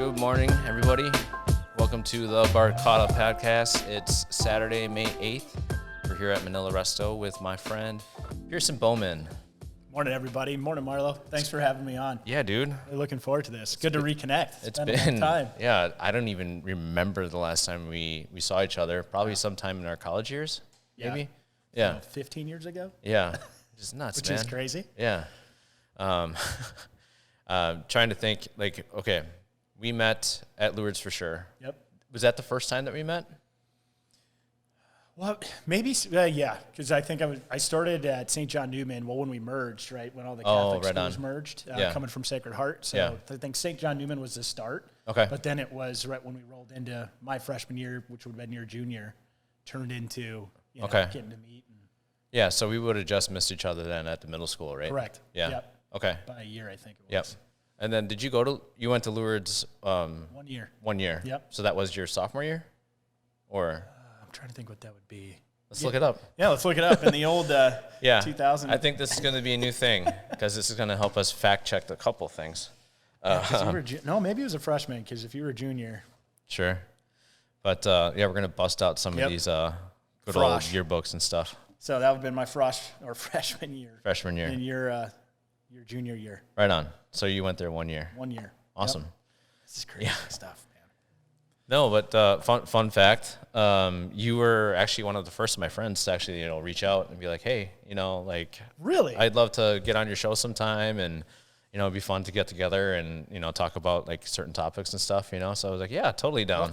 Good morning, everybody. Welcome to the Barkada podcast. It's Saturday, May 8th. We're here at Manila Resto with my friend, Piersen Bowman. Morning, everybody. Morning, Marlo. Thanks for having me on. Yeah, dude. Really looking forward to this. Good to reconnect. It's been a long time. Yeah, I don't even remember the last time we saw each other. Probably sometime in our college years, maybe. Yeah. 15 years ago. Yeah. Just nuts, Which man. is crazy. Yeah. Trying to think, like, okay, we met at Lourdes for sure. Yep. Was that the first time that we met? Well, maybe, yeah, because I think I started at St. John Newman, when we merged, right, when all the Catholic schools merged, coming from Sacred Heart. So I think St. John Newman was the start. Okay. But then it was right when we rolled into my freshman year, which would have been your junior, turned into, getting to meet. Yeah, so we would have just missed each other then at the middle school, right? Correct. Yeah. Yep. Okay. By a year, I think it was. Yep. And then you went to Lourdes? 1 year. 1 year. Yep. So that was your sophomore year? Or? I'm trying to think what that would be. Let's look it up. Yeah, let's look it up in the old 2000. I think this is going to be a new thing because this is going to help us fact check a couple things. Maybe it was a freshman because if you were a junior. Sure. But, we're going to bust out some of these good old yearbooks and stuff. So that would have been my freshman year. Freshman year. In your junior year. Right on. So you went there 1 year. 1 year. Awesome. Yep. This is crazy stuff, man. No, but fun fact, you were actually one of the first of my friends to actually, reach out and be like, hey, Really? I'd love to get on your show sometime and, it'd be fun to get together and, talk about like certain topics and stuff, So I was like, yeah, totally down.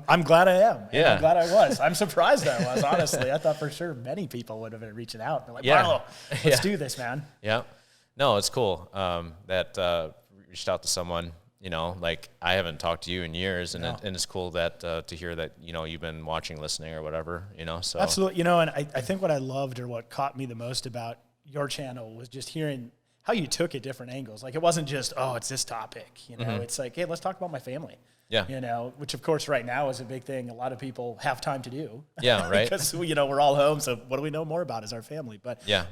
I'm glad I am. Yeah. I'm glad I was. I'm surprised I was, honestly. I thought for sure many people would have been reaching out. They're like, Marlo, let's do this, man. Yeah. No, it's cool that reached out to someone, I haven't talked to you in years, and it's cool that to hear that, you've been watching, listening, or whatever, so. Absolutely. And I think what I loved or what caught me the most about your channel was just hearing how you took it different angles. Like, it wasn't just, it's this topic, It's like, hey, let's talk about my family. Yeah. Which of course right now is a big thing. A lot of people have time to do. Yeah, right. Because, we're all home. So what do we know more about is our family. But, yeah.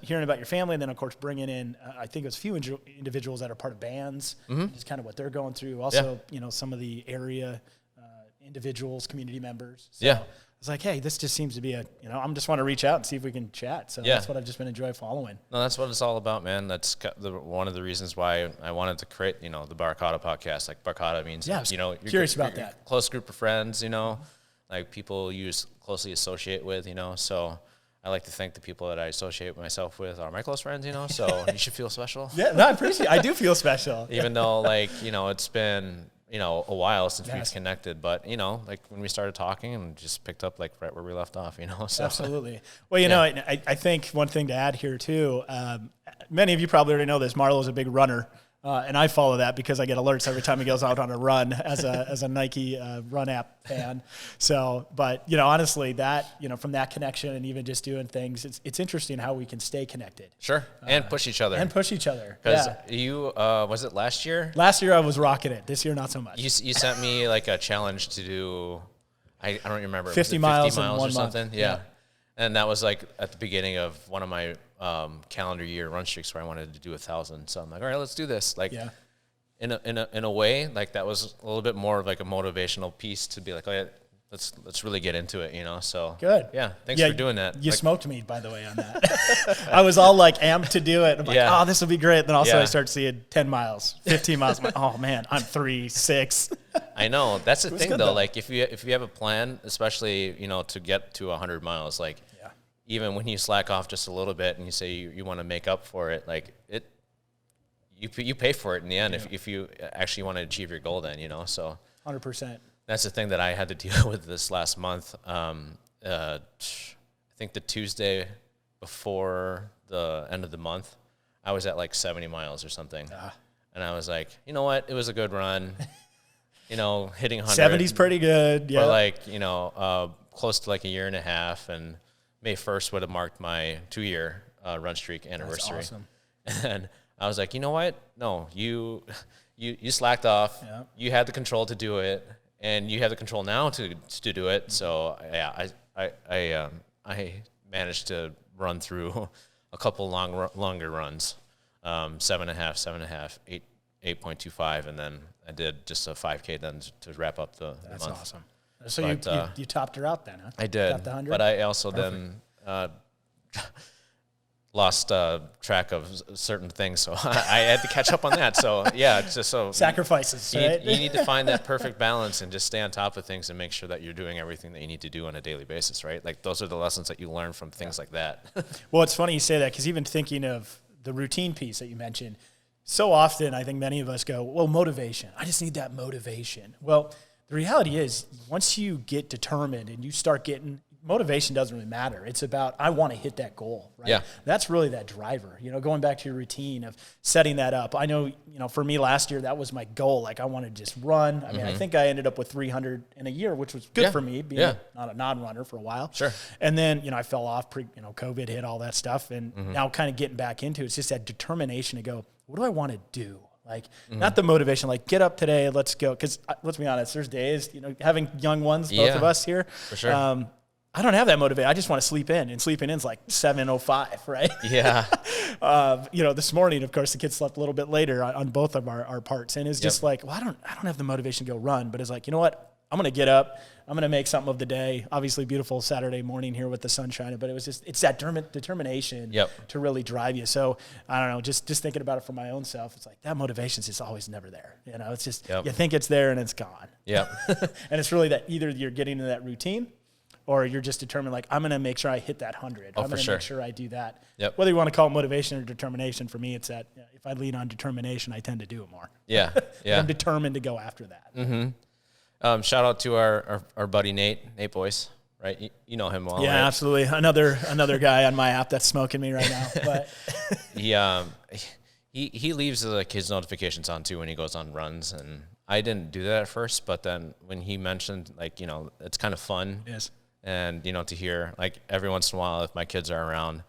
Hearing about your family and then of course bringing in, I think it was a few individuals that are part of bands, just kind of what they're going through. Also, some of the area individuals, community members. So I was like, hey, this just seems to be I'm just want to reach out and see if we can chat. So that's what I've just been enjoying following. No, that's what it's all about, man. That's one of the reasons why I wanted to create, the Barkada podcast. Like, Barkada means, you're curious about you're that. Close group of friends, like people you closely associate with, So I like to think the people that I associate myself with are my close friends, So you should feel special. Yeah, no, I appreciate it. I do feel special. Even though, it's been a while since we've connected, but when we started talking and just picked up right where we left off, So absolutely. Well, I think one thing to add here too. Many of you probably already know this. Marlo's a big runner, and I follow that because I get alerts every time he goes out on a run as a Nike run app fan. So, but honestly, that from that connection and even just doing things, it's interesting how we can stay connected. Sure, and push each other. Because you was it last year? Last year I was rocking it. This year not so much. You sent me a challenge to do. I don't remember. 50 miles in 1 or something. Month. Yeah. And that was at the beginning of one of my calendar year run streaks where I wanted to do 1,000. So I'm like, all right, let's do this. In a way, that was a little bit more of a motivational piece to be like, oh yeah, let's really get into it, So good. Yeah, thanks for doing that. You smoked me, by the way, on that. I was all amped to do it. I'm like, this will be great. Then also I start seeing 10 miles, 15 miles. I'm like, oh man, I'm 3-6. I know. That's the thing though. Though. If you have a plan, especially, to get to 100 miles, even when you slack off just a little bit and you say you want to make up for it, you pay for it in the end if you actually want to achieve your goal then, so 100%. That's the thing that I had to deal with this last month. I think the Tuesday before the end of the month, I was at 70 miles or something. And I was like, you know what? It was a good run. Hitting 100. 70's pretty good. Yeah. For close to a year and a half. And May 1st would have marked my 2-year run streak anniversary. That's awesome. And I was like, you know what? No, you slacked off. Yeah. You had the control to do it. And you have the control now to do it. So yeah, I managed to run through a couple longer runs, 7.5, 8, 8.25, and then I did just a 5K then to wrap up the That's month. awesome. So you topped her out then, huh? I did, got the 100? but I also then lost track of certain things, so I had to catch up on that. So yeah, it's just so sacrifices. You need to find that perfect balance and just stay on top of things and make sure that you're doing everything that you need to do on a daily basis, right? Like those are the lessons that you learn from things like that. Well, it's funny you say that, because even thinking of the routine piece that you mentioned, so often I think many of us go, well, motivation. I just need that motivation. Well, the reality is, once you get determined and you start getting, motivation doesn't really matter. It's about, I want to hit that goal, right? Yeah. That's really that driver, going back to your routine of setting that up. I know, for me last year, that was my goal. Like I wanted to just run. I mean, I think I ended up with 300 in a year, which was good for me, being not a non-runner for a while. Sure. And then, I fell off COVID hit, all that stuff. And now kind of getting back into it, it's just that determination to go, what do I want to do? Like, not the motivation, like, get up today, let's go. Because let's be honest, there's days, having young ones, both of us here. For sure. I don't have that motivation. I just want to sleep in, and sleeping in is like 7:05, right? Yeah. This morning, of course, the kids slept a little bit later on both of our parts, and it's just like, well, I don't have the motivation to go run, but it's like, you know what? I'm going to get up. I'm going to make something of the day. Obviously, beautiful Saturday morning here with the sun shining, but it's that determination to really drive you. So I don't know, just thinking about it for my own self, it's like that motivation is just always never there. It's just, you think it's there and it's gone. Yeah. And it's really that either you're getting into that routine, or you're just determined, like, I'm going to make sure I hit that 100. I'm going to make sure I do that. Yep. Whether you want to call it motivation or determination, for me, it's that if I lean on determination, I tend to do it more. Yeah, yeah. I'm determined to go after that. Mm-hmm. Shout out to our buddy Nate Boyce, right? You know him well, yeah, right? Absolutely. Another guy on my app that's smoking me right now. But he leaves like his notifications on too when he goes on runs, and I didn't do that at first, but then when he mentioned, like, it's kind of fun. Yes. And, to hear, like, every once in a while, if my kids are around,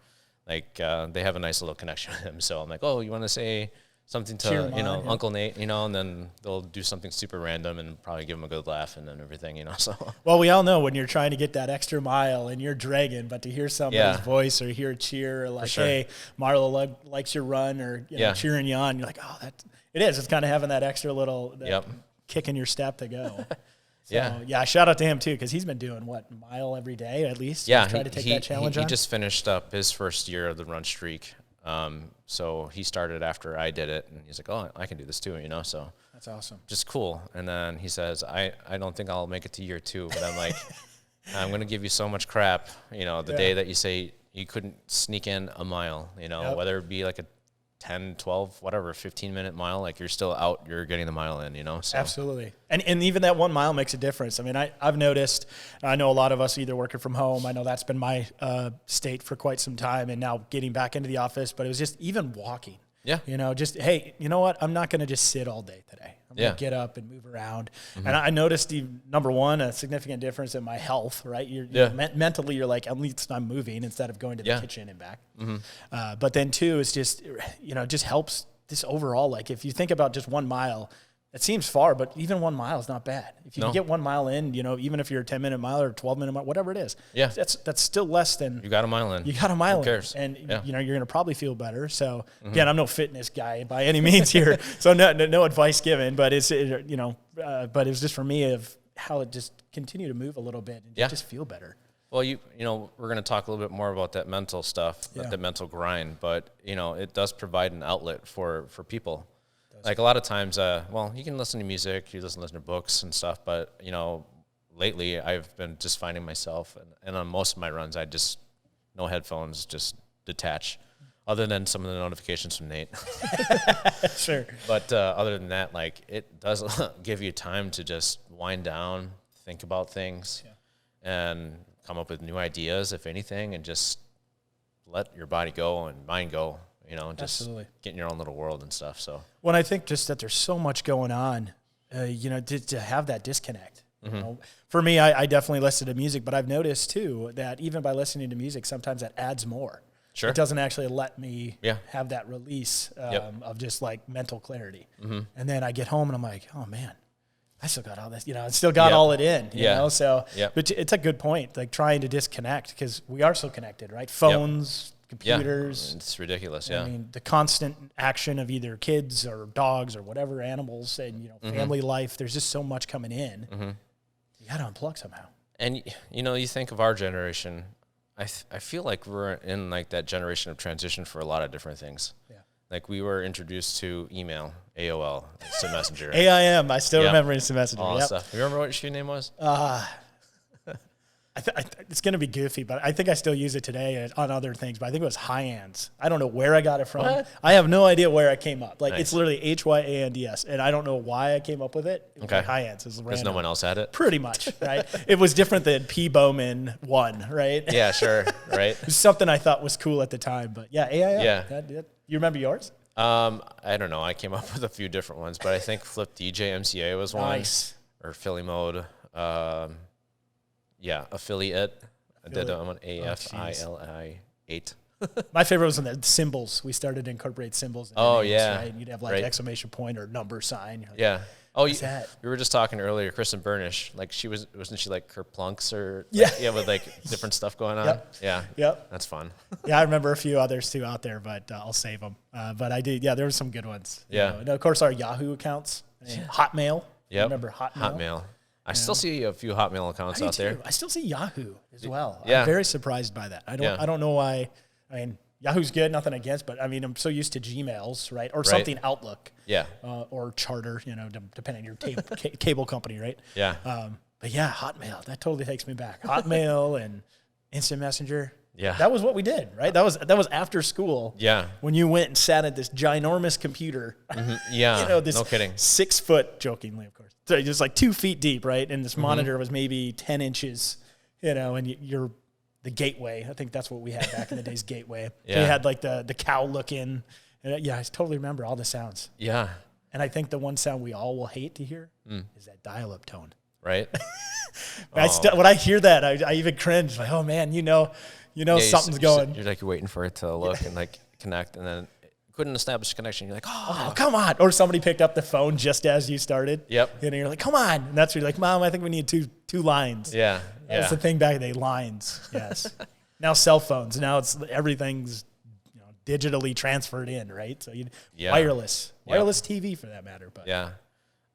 like, they have a nice little connection with him. So I'm like, oh, you want to say something to, Uncle Nate, and then they'll do something super random and probably give him a good laugh and then everything, so. Well, we all know when you're trying to get that extra mile and you're dragging, but to hear somebody's voice or hear a cheer or like, hey, Marlo likes your run or, cheering you on, you're like, oh, it is. It's kind of having that extra little kick in your step to go. So, shout out to him too, because he's been doing a mile every day at least. Yeah, trying to take that challenge on. He just finished up his first year of the run streak. So he started after I did it, and he's like, "Oh, I can do this too," So that's awesome. Just cool. And then he says, "I don't think I'll make it to year 2," but I'm like, "I'm going to give you so much crap, the day that you say you couldn't sneak in a mile, whether it be like a 10, 12, whatever, 15-minute mile, like you're still out, you're getting the mile in, So. Absolutely. And even that 1 mile makes a difference. I mean, I've noticed, I know a lot of us either working from home. I know that's been my state for quite some time, and now getting back into the office, but it was just even walking. Yeah. Just, hey, you know what? I'm not going to just sit all day today. I'm going to get up and move around. Mm-hmm. And I noticed, number one, a significant difference in my health, right? Mentally, you're like, at least I'm moving instead of going to the kitchen and back. Mm-hmm. But then two, it's just, just helps this overall. Like if you think about just 1 mile, it seems far, but even 1 mile is not bad. If you can get 1 mile in, even if you're a 10-minute mile or 12-minute mile, whatever it is, that's still less than you got a mile in. You got a mile Who cares? in, and you're going to probably feel better. So again, I'm no fitness guy by any means here, so no advice given. But but it was just for me of how it just continue to move a little bit and just feel better. Well, we're going to talk a little bit more about that mental stuff, the mental grind, but it does provide an outlet for people. Like a lot of times, you can listen to music, you listen to books and stuff, but, lately I've been just finding myself, and on most of my runs, I just, no headphones, just detach, other than some of the notifications from Nate. Sure. But other than that, like, it does give you time to just wind down, think about things, and come up with new ideas, if anything, and just let your body go and mind go. Just get in your own little world and stuff. So, well, I think just that there's so much going on, to have that disconnect. Mm-hmm. For me, I definitely listen to music, but I've noticed too that even by listening to music, sometimes that adds more. Sure. It doesn't actually let me have that release of just like mental clarity. Mm-hmm. And then I get home and I'm like, oh man, I still got all this, I still got all it in, you know? So, but it's a good point, like trying to disconnect because we are so connected, right? Phones, computers. It's ridiculous. I mean, the constant action of either kids or dogs or whatever animals, and family life. There's just so much coming in. You got to unplug somehow. And you think of our generation. I feel like we're in like that generation of transition for a lot of different things. Yeah. Like we were introduced to email, AOL, Instant Messenger. AIM. I still remember Instant Messenger. All that stuff. You remember what your name was? It's going to be goofy, but I think I still use it today on other things. But I think it was Hyands. I don't know where I got it from. What? I have no idea where I came up. Like It's literally HYANDS, and I don't know why I came up with it. It was like Hyands. Because no one else had it? Pretty much, right? It was different than P. Bowman 1, right? Yeah, sure, right. It was something I thought was cool at the time, but yeah, AIM. Yeah. You remember yours? I don't know. I came up with a few different ones, but I think Flip DJ MCA was one. Nice. Or Philly Mode. Affiliate. I did on AFILI 8. My favorite was on the symbols. We started to incorporate symbols. Right? You'd have exclamation point or number sign. Like, yeah. Oh, we that? were just talking earlier. Kristen Burnish, like wasn't she like Kerplunks or with like different stuff going on? Yep. Yeah. Yep. That's fun. I remember a few others too out there, but I'll save them. But I did. Yeah, there were some good ones. Yeah. And of course, our Yahoo accounts, Hotmail. Yep. Remember Hotmail? I still see a few Hotmail accounts out there. I still see Yahoo as well. Yeah. I'm very surprised by that. I don't know why. I mean, Yahoo's good, nothing against, but I mean, I'm so used to Gmails, right? Or something Outlook. Yeah. Or Charter, depending on your cable company, right? Yeah. But yeah, Hotmail, that totally takes me back. Hotmail and Instant Messenger. Yeah. That was what we did, right? That was after school. Yeah. When you went and sat at this ginormous computer. Mm-hmm. Yeah. This no kidding. 6 foot, jokingly, of course. So just like 2 feet deep, right? And this monitor was maybe 10 inches, and you're the gateway. I think that's what we had back in the days, gateway. Yeah. So you had like the cow looking. And I totally remember all the sounds. Yeah. And I think the one sound we all will hate to hear is that dial-up tone. Right. When I hear that, I even cringe. Like, oh man, something's going. You're like, you're waiting for it to look and like connect, and then couldn't establish a connection. You're like, oh, come on. Or somebody picked up the phone just as you started. Yep. You're like, come on. And that's where you're like, Mom, I think we need two lines. Yeah. That's the thing back in the day, lines. Yes. Now cell phones. Now everything's digitally transferred in, right? So wireless TV for that matter. But yeah.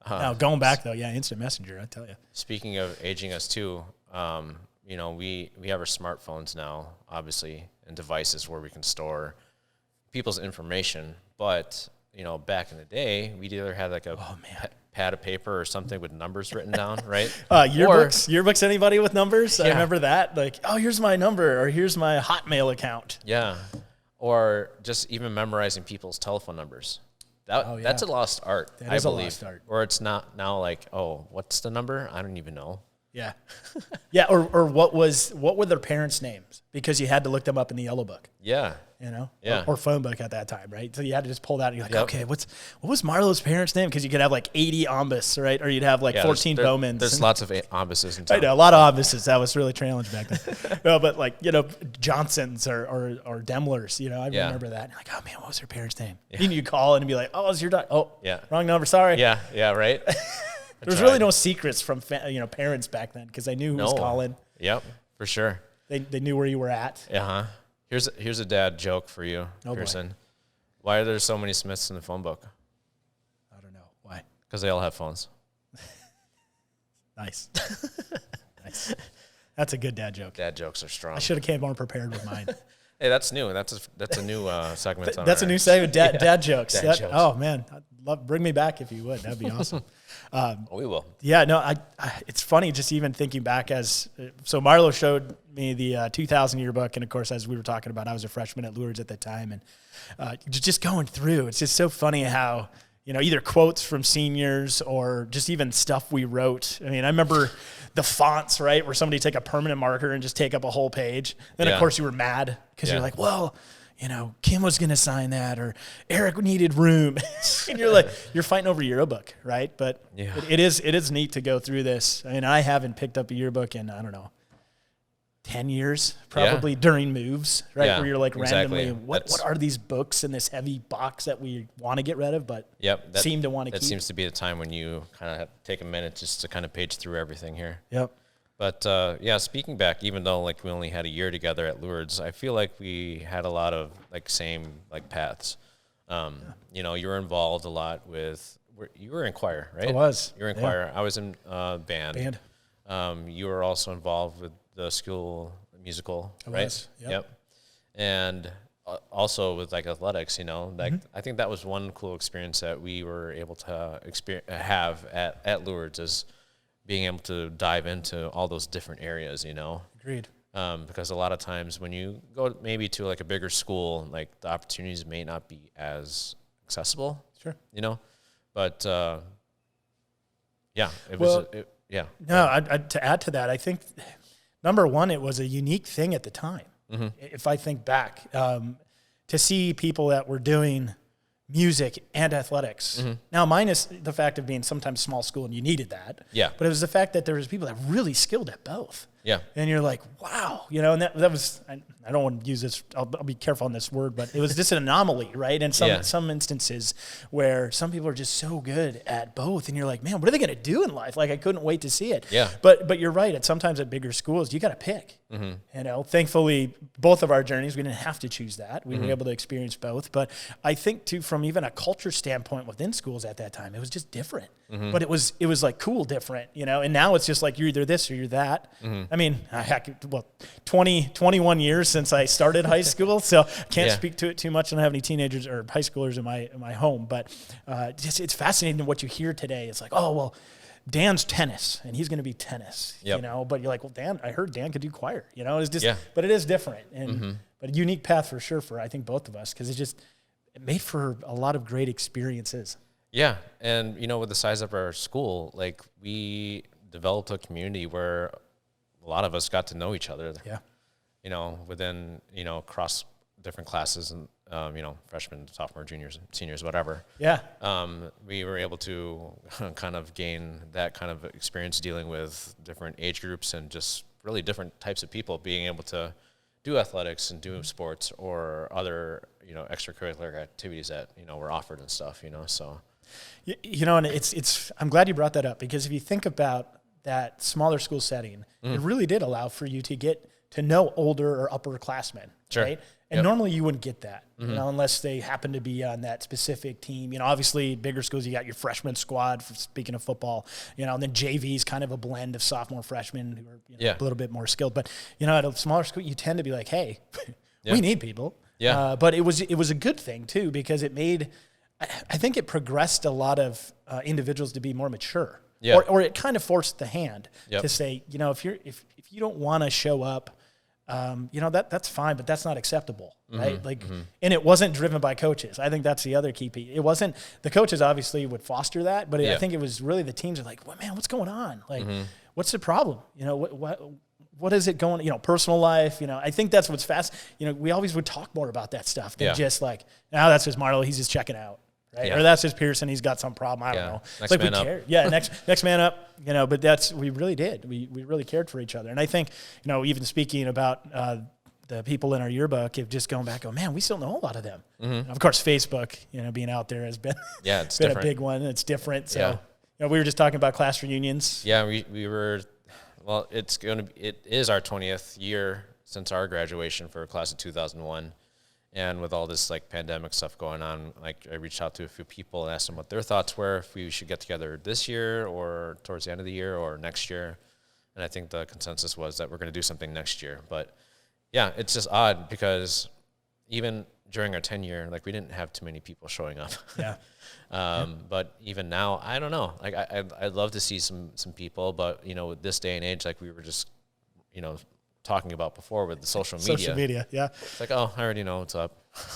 Now going back though, Instant Messenger, I tell you. Speaking of aging us too, we have our smartphones now, obviously, and devices where we can store people's information. But back in the day, we either had like a pad of paper or something with numbers written down, right? Yearbooks. Anybody with numbers? Yeah. I remember that. Like, oh, here's my number, or here's my Hotmail account. Yeah, or just even memorizing people's telephone numbers. That's a lost art. I believe. A lost art. Or it's not now. Like, oh, what's the number? I don't even know. Yeah, yeah. Or what were their parents' names? Because you had to look them up in the yellow book. Yeah. Yeah. Or phone book at that time, right? So you had to just pull that and you're like, okay, what was Marlo's parents' name? Because you could have like 80 Ombus, right? Or you'd have like 14 Bowmans. There's lots of Ombuses in town. I know, a lot of Ombuses. That was really challenged back then. No, but like, Johnsons or Demlers, I remember that. And you're like, oh man, what was her parents' name? Yeah. You call and be like, oh, it's your dog. Oh, wrong number. Sorry. Yeah, right. There's really no secrets from parents back then because they knew who was calling. Yep, for sure. They knew where you were at. Uh-huh. Here's a dad joke for you, Piersen. Boy. Why are there so many Smiths in the phone book? I don't know. Why? Because they all have phones. Nice. Nice. That's a good dad joke. Dad jokes are strong. I should have came more prepared with mine. Hey, that's new. That's a new segment. That's a new segment. Dad jokes. Jokes. Oh man, bring me back if you would. That'd be awesome. We will. Yeah, no, it's funny just even thinking back so Marlo showed me the 2000 yearbook, and of course, as we were talking about, I was a freshman at Lourdes at the time, and just going through, it's just so funny how, either quotes from seniors or just even stuff we wrote. I mean, I remember the fonts, right, where somebody take a permanent marker and just take up a whole page. Then, of course, you were mad because you're like, well, Kim was going to sign that, or Eric needed room. And you're like, you're fighting over your yearbook, right? But it is neat to go through this. I mean, I haven't picked up a yearbook in, I don't know, 10 years probably during moves, right? Where you're like randomly, what are these books in this heavy box that we want to get rid of, but seem to want to keep? That seems to be the time when you kind of take a minute just to kind of page through everything here. Yep. But yeah, speaking back, even though like we only had a year together at Lourdes, I feel like we had a lot of like same like paths. You know, you were involved a lot with. You were in choir, right? I was. You were in choir. I was in band. You were also involved with the school musical, right? Was. Yep. And also with like athletics, you know, like I think that was one cool experience that we were able to have at Lourdes, is being able to dive into all those different areas, you know. Agreed. Because a lot of times when you go maybe to like a bigger school, like the opportunities may not be as accessible. Sure. You know, but yeah, yeah. No, to add to that, I think number one, it was a unique thing at the time. If I think back, to see people that were doing music and athletics. Now, minus the fact of being sometimes small school and you needed that. Yeah. But it was the fact that there was people that really skilled at both. Yeah. And you're like, wow, you know, and that was, I don't want to use this, I'll be careful on this word, but it was just an anomaly, right? And some instances where some people are just so good at both, and you're like, man, what are they going to do in life? Like, I couldn't wait to see it. Yeah. But you're right, sometimes at bigger schools, you got to pick. You know, thankfully, both of our journeys, we didn't have to choose that. We were able to experience both. But I think too, from even a culture standpoint within schools at that time, it was just different. But it was like cool different, you know, and now it's just like you're either this or you're that. I mean, 21 years since I started high school, so I can't speak to it too much. I don't have any teenagers or high schoolers in my home, but it's fascinating what you hear today. It's like, oh, well, Dan's tennis, and he's going to be tennis, you know, but you're like, well, Dan, I heard Dan could do choir, you know, it's just, but it is different, and but a unique path for sure for, I think, both of us, because it made for a lot of great experiences. Yeah, and you know, with the size of our school, like we developed a community where a lot of us got to know each other. Yeah. You know, within, you know, across different classes and, you know, freshmen, sophomore, juniors, seniors, whatever. Yeah. We were able to kind of gain that kind of experience dealing with different age groups and just really different types of people, being able to do athletics and do sports or other, you know, extracurricular activities that, you know, were offered and stuff, you know, so. You know, and I'm glad you brought that up, because if you think about that smaller school setting, it really did allow for you to get to know older or upperclassmen, right? And normally you wouldn't get that, you know, unless they happen to be on that specific team. You know, obviously bigger schools, you got your freshman squad, for speaking of football, you know, and then JV is kind of a blend of sophomore, freshmen who are, you know, a little bit more skilled. But, you know, at a smaller school, you tend to be like, hey, we need people. Yeah. But it was a good thing too, because it made, I think it progressed a lot of individuals to be more mature. Yeah. Or it kind of forced the hand to say, you know, if you don't want to show up, you know, that's fine, but that's not acceptable, right? Like, and it wasn't driven by coaches. I think that's the other key piece. It wasn't, the coaches obviously would foster that, but I think it was really the teams are like, well, man, what's going on? Like, what's the problem? You know, what is it going, you know, personal life, you know, I think that's what's fast. You know, we always would talk more about that stuff than just like, oh, that's just Marlo, he's just checking out. Right? Yeah. Or that's just Piersen, he's got some problem. I don't know. Next like man we up. cared. Yeah, next man up. You know, but we really did. We really cared for each other. And I think, you know, even speaking about the people in our yearbook, if just going back, man, we still know a lot of them. And of course, Facebook, you know, being out there has been it's been different. A big one. It's different. So, you know, we were just talking about class reunions. Yeah, we were. Well, it is our 20th year since our graduation for class of 2001. And with all this like pandemic stuff going on, like I reached out to a few people and asked them what their thoughts were, if we should get together this year or towards the end of the year or next year. And I think the consensus was that we're going to do something next year. But yeah, it's just odd because even during our 10-year, like we didn't have too many people showing up. Yeah. But even now, I don't know. Like I'd love to see some people, but you know, with this day and age, like we were just, you know, talking about before with the social media. Social media, yeah. It's like, oh, I already know what's up.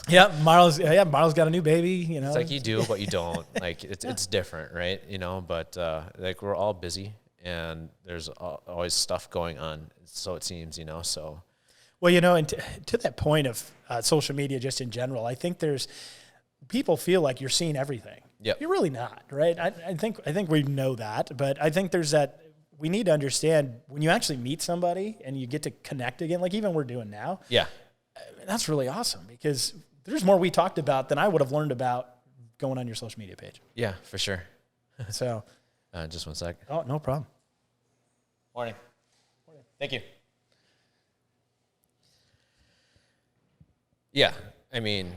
Yeah, Marlo's got a new baby, you know. It's like you do, but you don't. Like it's different, right? You know, but like we're all busy and there's always stuff going on. So it seems, you know, so. Well, you know, and to that point of social media just in general, I think people feel like you're seeing everything. Yeah. You're really not, right? I think we know that, but I think there's that. We need to understand when you actually meet somebody and you get to connect again, like even we're doing now. Yeah. That's really awesome because there's more we talked about than I would have learned about going on your social media page. Yeah, for sure. So. Just one sec. Oh, no problem. Morning. Thank you. Yeah, I mean,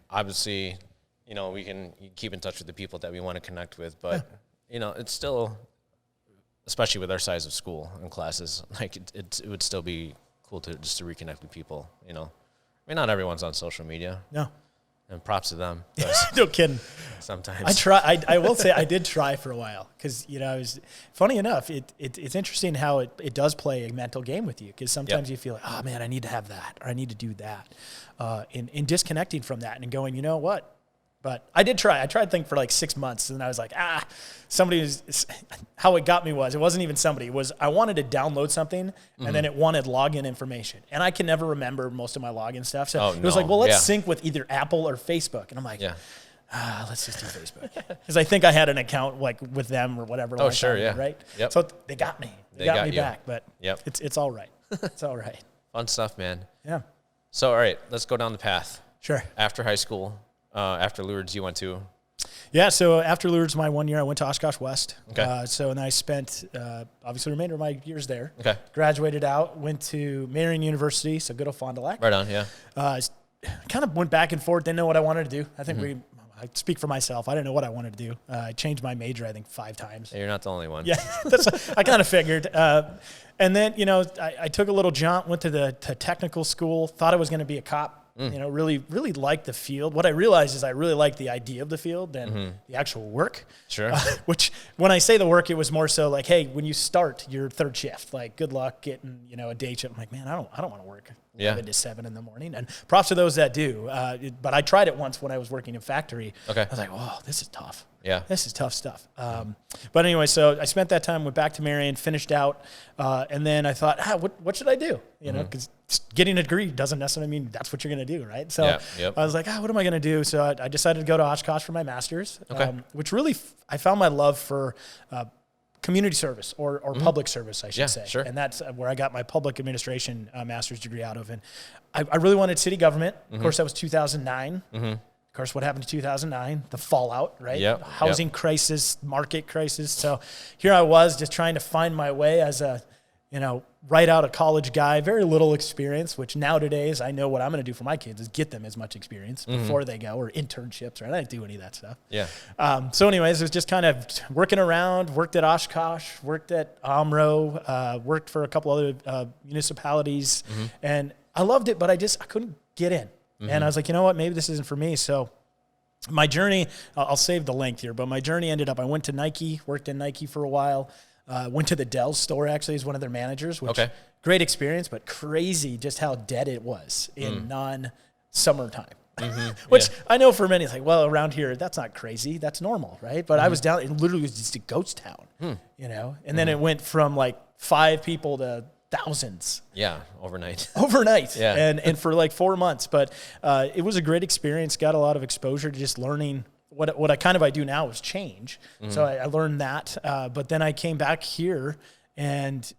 obviously, we can keep in touch with the people that we want to connect with, but, it's still, especially with our size of school and classes, like it would still be cool to reconnect with people, I mean, not everyone's on social media. No. And props to them. No kidding. Sometimes. I will say I did try for a while because, it was funny enough. It's interesting how it does play a mental game with you because sometimes you feel like, oh man, I need to have that or I need to do that. In disconnecting from that and going, you know what? But I did try. I tried to think for like 6 months, and I was like, how it got me was, it wasn't even somebody. It was I wanted to download something, and then it wanted login information. And I can never remember most of my login stuff. So it was like, well, let's sync with either Apple or Facebook. And I'm like, let's just do Facebook. Because I think I had an account like with them or whatever. Oh, sure, yeah. Right? Yep. So they got me. They got me you back. But it's all right. It's all right. Fun stuff, man. Yeah. So, all right, let's go down the path. Sure. After high school, after Lourdes, you went to? Yeah, so after Lourdes, my 1 year, I went to Oshkosh West. Okay. And I spent, obviously, the remainder of my years there. Okay. Graduated out, went to Marian University, so good old Fond du Lac. Right on, yeah. Kind of went back and forth, didn't know what I wanted to do. I think I speak for myself. I didn't know what I wanted to do. I changed my major, I think, 5 times. You're not the only one. Yeah, I kind of figured. And then, I took a little jaunt, went to technical school, thought I was going to be a cop. Really liked the field. What I realized is I really liked the idea of the field and the actual work. Sure. Which, when I say the work, it was more so like, hey, when you start your third shift, like, good luck getting, a day shift. I'm like, man, I don't want to work 11 to 7 in the morning. And props to those that do. But I tried it once when I was working in factory. Okay. I was like, oh, this is tough. Yeah. This is tough stuff. But anyway, so I spent that time, went back to Marian, finished out, and then I thought, what should I do? Because getting a degree doesn't necessarily mean that's what you're going to do, right? So I was like, what am I going to do? So I decided to go to Oshkosh for my master's, which really, I found my love for community service or public service, I should say. Sure. And that's where I got my public administration master's degree out of. And I really wanted city government. Of course, that was 2009. Of course, what happened in 2009, the fallout, right? Housing crisis, market crisis. So here I was just trying to find my way as a, right out of college guy, very little experience, which nowadays I know what I'm going to do for my kids is get them as much experience before they go, or internships, right? I didn't do any of that stuff. Yeah. So anyways, it was just kind of working around, worked at Oshkosh, worked at Omro, worked for a couple other municipalities, and I loved it, but I couldn't get in. And I was like, you know what, maybe this isn't for me. So my journey, I'll save the length here, but my journey ended up, I went to Nike, worked in Nike for a while, went to the Dell store actually as one of their managers, which great experience, but crazy just how dead it was in non-summertime. Which I know for many, it's like, well, around here, that's not crazy. That's normal, right? But I was down, it literally was just a ghost town, And then it went from like 5 people to thousands. Yeah, overnight. Yeah. And for like 4 months. But it was a great experience, got a lot of exposure to just learning what I do now is change. So I learned that. But then I came back here and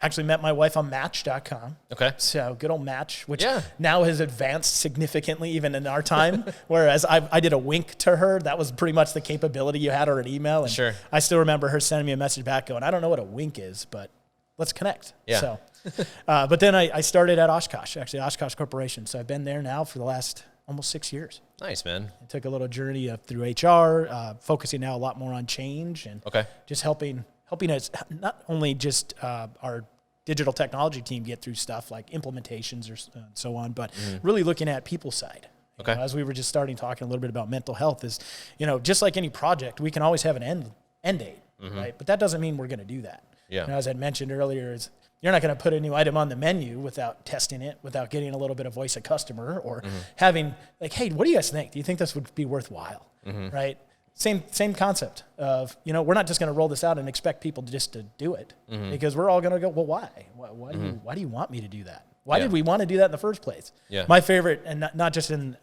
actually met my wife on Match.com. Okay. So good old Match, which now has advanced significantly even in our time. Whereas I did a wink to her. That was pretty much the capability you had or an email. And I still remember her sending me a message back going, I don't know what a wink is, but let's connect. Yeah. So, but then I started at Oshkosh, actually Oshkosh Corporation. So I've been there now for the last almost 6 years. Nice, man. I took a little journey through HR, focusing now a lot more on change and just helping us not only just our digital technology team get through stuff like implementations or so on, but really looking at people side. You know, as we were just talking a little bit about mental health is, just like any project, we can always have an end date, right? But that doesn't mean we're going to do that. Yeah. As I mentioned earlier, you're not going to put a new item on the menu without testing it, without getting a little bit of voice of customer or having like, hey, what do you guys think? Do you think this would be worthwhile? Right? Same concept of, we're not just going to roll this out and expect people just to do it because we're all going to go, well, why? Why do you want me to do that? Why did we want to do that in the first place? Yeah. My favorite, and not just in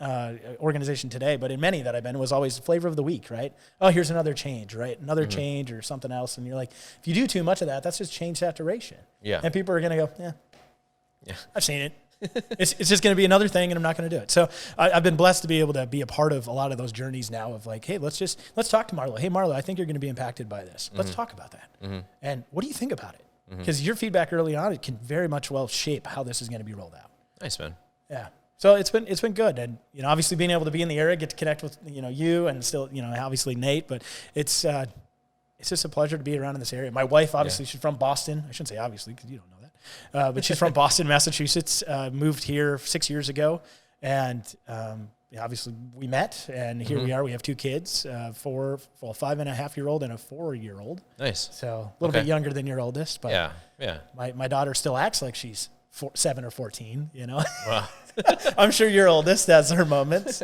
organization today, but in many that I've been, was always flavor of the week, right? Oh, here's another change, right? Another change or something else. And you're like, if you do too much of that, that's just change saturation. Yeah. And people are going to go, yeah, I've seen it. It's just going to be another thing, and I'm not going to do it. So I've been blessed to be able to be a part of a lot of those journeys now of like, hey, let's talk to Marlo. Hey, Marlo, I think you're going to be impacted by this. Let's talk about that. And what do you think about it? because your feedback early on, it can very much well shape how this is going to be rolled out. Nice, man. Yeah. So it's been good. And, obviously being able to be in the area, get to connect with, you and still, obviously Nate, but it's just a pleasure to be around in this area. My wife, obviously, she's from Boston. I shouldn't say obviously because you don't know that. But she's from Boston, Massachusetts, moved here 6 years ago. And obviously we met, and here we are. We have 2 kids, 5.5-year-old and a 4-year-old. Nice. So a little bit younger than your oldest. But yeah. My daughter still acts like she's 7 or 14, Wow. I'm sure your oldest has her moments.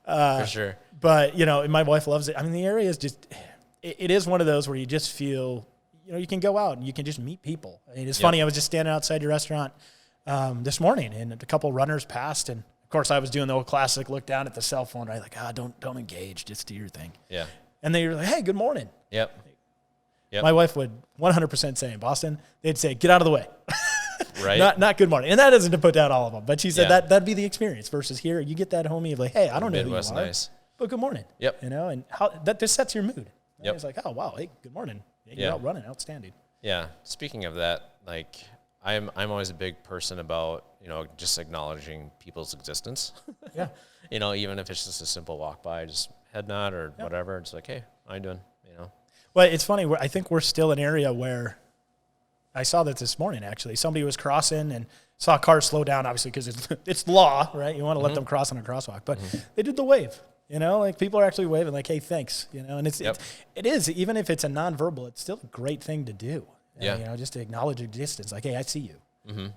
For sure. But, my wife loves it. I mean, the area is just, it is one of those where you just feel, you can go out and you can just meet people. I mean, it's funny. I was just standing outside your restaurant this morning, and a couple runners passed, and of course I was doing the old classic look down at the cell phone, right? Like, don't engage, just do your thing. Yeah. And they were like, hey, good morning. Yep. My wife would 100% say in Boston, they'd say, get out of the way. Right. Not good morning. And that isn't to put down all of them, but she said that'd be the experience versus here. You get that homie of like, hey, I don't know who you are, nice. but good morning. Yep. And how that just sets your mood. Yep. It's like, oh wow, hey, good morning. You're out running, outstanding. Yeah. Speaking of that, like I'm always a big person about, just acknowledging people's existence. Yeah. Even if it's just a simple walk by, just head nod or whatever. It's like, hey, how you doing? Well, it's funny. I think we're still an area where I saw that this morning, actually. Somebody was crossing and saw cars slow down, obviously, because it's law, right? You want to let them cross on a crosswalk. But they did the wave, like people are actually waving like, hey, thanks, and it is, even if it's a nonverbal, it's still a great thing to do. Yeah. Just to acknowledge your distance, like, hey, I see you.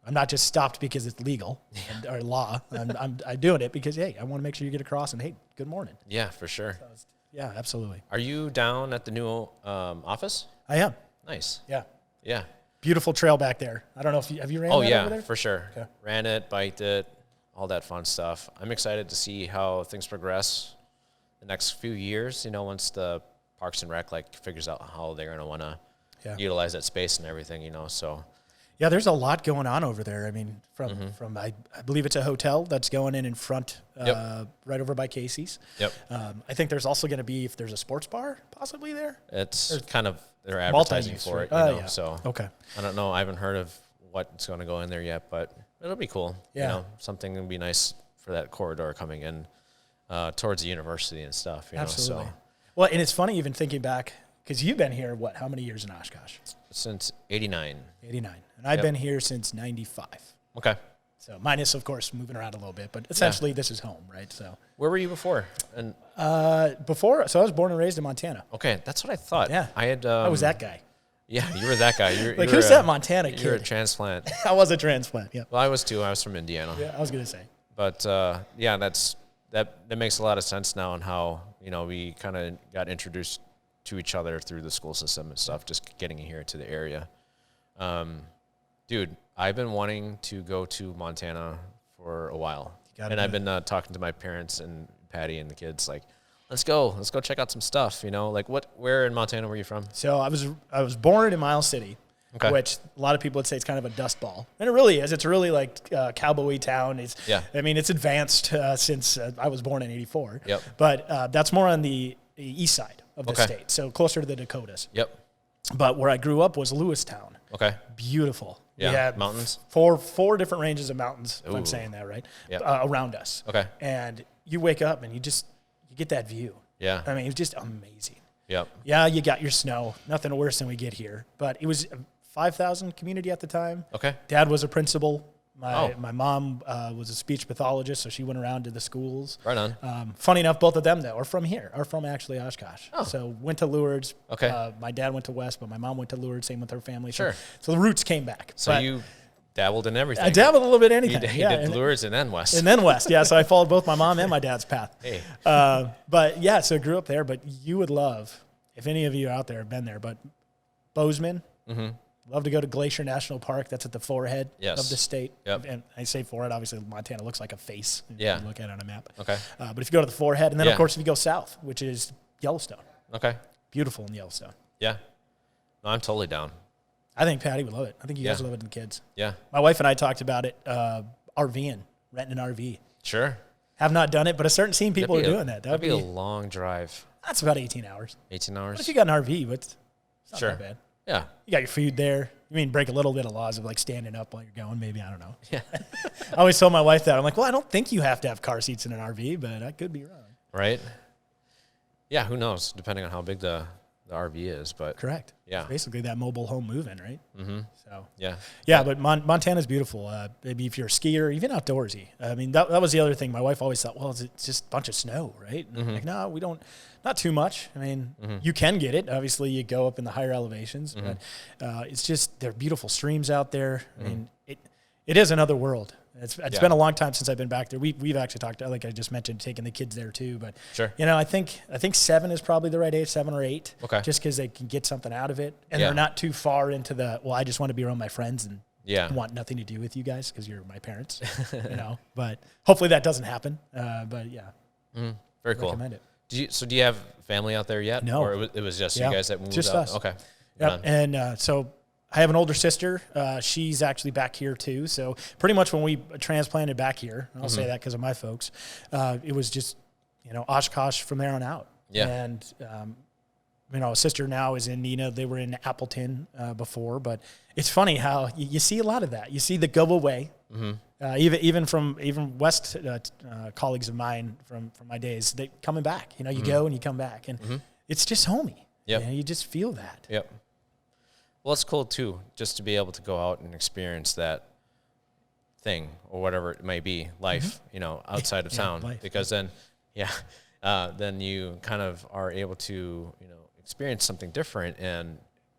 I'm not just stopped because it's legal or law. I'm doing it because, hey, I want to make sure you get across and, hey, good morning. Yeah, for sure. So yeah, absolutely. Are you down at the new office? I am. Nice. Yeah. Yeah. Beautiful trail back there. I don't know if have you ran that over there? For sure. Okay. Ran it, biked it, all that fun stuff. I'm excited to see how things progress the next few years, once the Parks and Rec figures out how they're going to want to utilize that space and everything, so. Yeah, there's a lot going on over there. I mean, from I believe it's a hotel that's going in front, right over by Casey's. Yep. I think there's also going to be, if there's a sports bar possibly there. It's kind of, they're advertising for it, so. Okay. I don't know. I haven't heard of what's going to go in there yet, but it'll be cool. Yeah. Something would be nice for that corridor coming in towards the university and stuff, Absolutely. So. Well, and it's funny even thinking back, because you've been here, how many years in Oshkosh? Since 89. 89. And I've been here since 95. Okay. So minus, of course, moving around a little bit, but essentially this is home, right? So where were you before? And before, so I was born and raised in Montana. Okay, that's what I thought. Yeah. I was that guy. Yeah, you were that guy. You're who's that Montana kid? You're a transplant. I was a transplant, yeah. Well, I was too. I was from Indiana. Yeah, I was going to say. But, that makes a lot of sense now, and how, we kind of got introduced to each other through the school system and stuff, just getting here to the area. Dude, I've been wanting to go to Montana for a while. And I've been talking to my parents and Patty and the kids, like, let's go check out some stuff, where in Montana were you from? So I was born in Miles City, which a lot of people would say it's kind of a dust ball. And it really is. It's really like cowboy town. It's advanced since I was born in 84. Yep. But that's more on the east side of the state, so closer to the Dakotas. Yep. But where I grew up was Lewistown. Okay. Beautiful. Yeah. We had mountains. Four different ranges of mountains, if Ooh. I'm saying that right, Yep. Around us. Okay. And you wake up and you get that view. Yeah. I mean, it was just amazing. Yep. Yeah, you got your snow. Nothing worse than we get here. But it was a 5,000 community at the time. Okay. Dad was a principal. My mom was a speech pathologist, so she went around to the schools. Right on. Funny enough, both of them, though, are from here, are from actually Oshkosh. Oh. So went to Lourdes. Okay. My dad went to West, but my mom went to Lourdes, same with her family. Sure. So the roots came back. So you dabbled in everything. I dabbled a little bit in anything. You did Lourdes and then West. And then West, yeah. So I followed both my mom and my dad's path. Hey. But, yeah, so I grew up there. But you would love, if any of you out there have been there, but Bozeman, love to go to Glacier National Park. That's at the forehead of the state. Yep. And I say forehead, obviously Montana looks like a face if Yeah. you look at it on a map. Okay. But if you go to the forehead, and then, Yeah. of course, if you go south, which is Yellowstone. Okay. Beautiful in Yellowstone. Yeah. No, I'm totally down. I think Patty would love it. I think you guys would love it, and the kids. Yeah. My wife and I talked about it, RVing, renting an RV. Sure. Have not done it, but I've seen people are doing that. That'd be a long drive. That's about 18 hours. 18 hours? But if you got an RV, but it's not Sure. that bad. Yeah. You got your food there. You mean break a little bit of laws of like standing up while you're going, maybe, I don't know. Yeah. I always told my wife that. I'm like, well, I don't think you have to have car seats in an RV, but I could be wrong. Right? Yeah, who knows, depending on how big the RV is, but correct. Yeah. It's basically that mobile home moving, right? Mm-hmm. So yeah, but Montana's beautiful. Maybe if you're a skier, even outdoorsy. I mean, that was the other thing. My wife always thought, well, it's just a bunch of snow, right? Mm-hmm. Like, no, we don't. Not too much. I mean, you can get it. Obviously, you go up in the higher elevations, but it's just there are beautiful streams out there. I mean, it is another world. It's been a long time since I've been back there. We've actually talked, like I just mentioned, taking the kids there too. But sure. I think 7 is probably the right age, 7 or 8. Okay. Just because they can get something out of it, and they're not too far into I just want to be around my friends and want nothing to do with you guys because you're my parents. But hopefully that doesn't happen. But yeah, very cool. Recommend it. Do you have family out there yet? No. Or it was just you guys that moved just out? us. Okay. Yep. And so I have an older sister. She's actually back here too. So pretty much when we transplanted back here, I'll say that because of my folks, it was just, Oshkosh from there on out. Yeah. And, sister now is in Neenah. They were in Appleton before, but it's funny how you see a lot of that. You see the go away. Even West colleagues of mine from my days, they coming back. You go and you come back, and it's just homey. Yep. You just feel that. Yep. Well, it's cool too, just to be able to go out and experience that thing or whatever it may be, life, outside of town, life. Because then, then you kind of are able to, experience something different and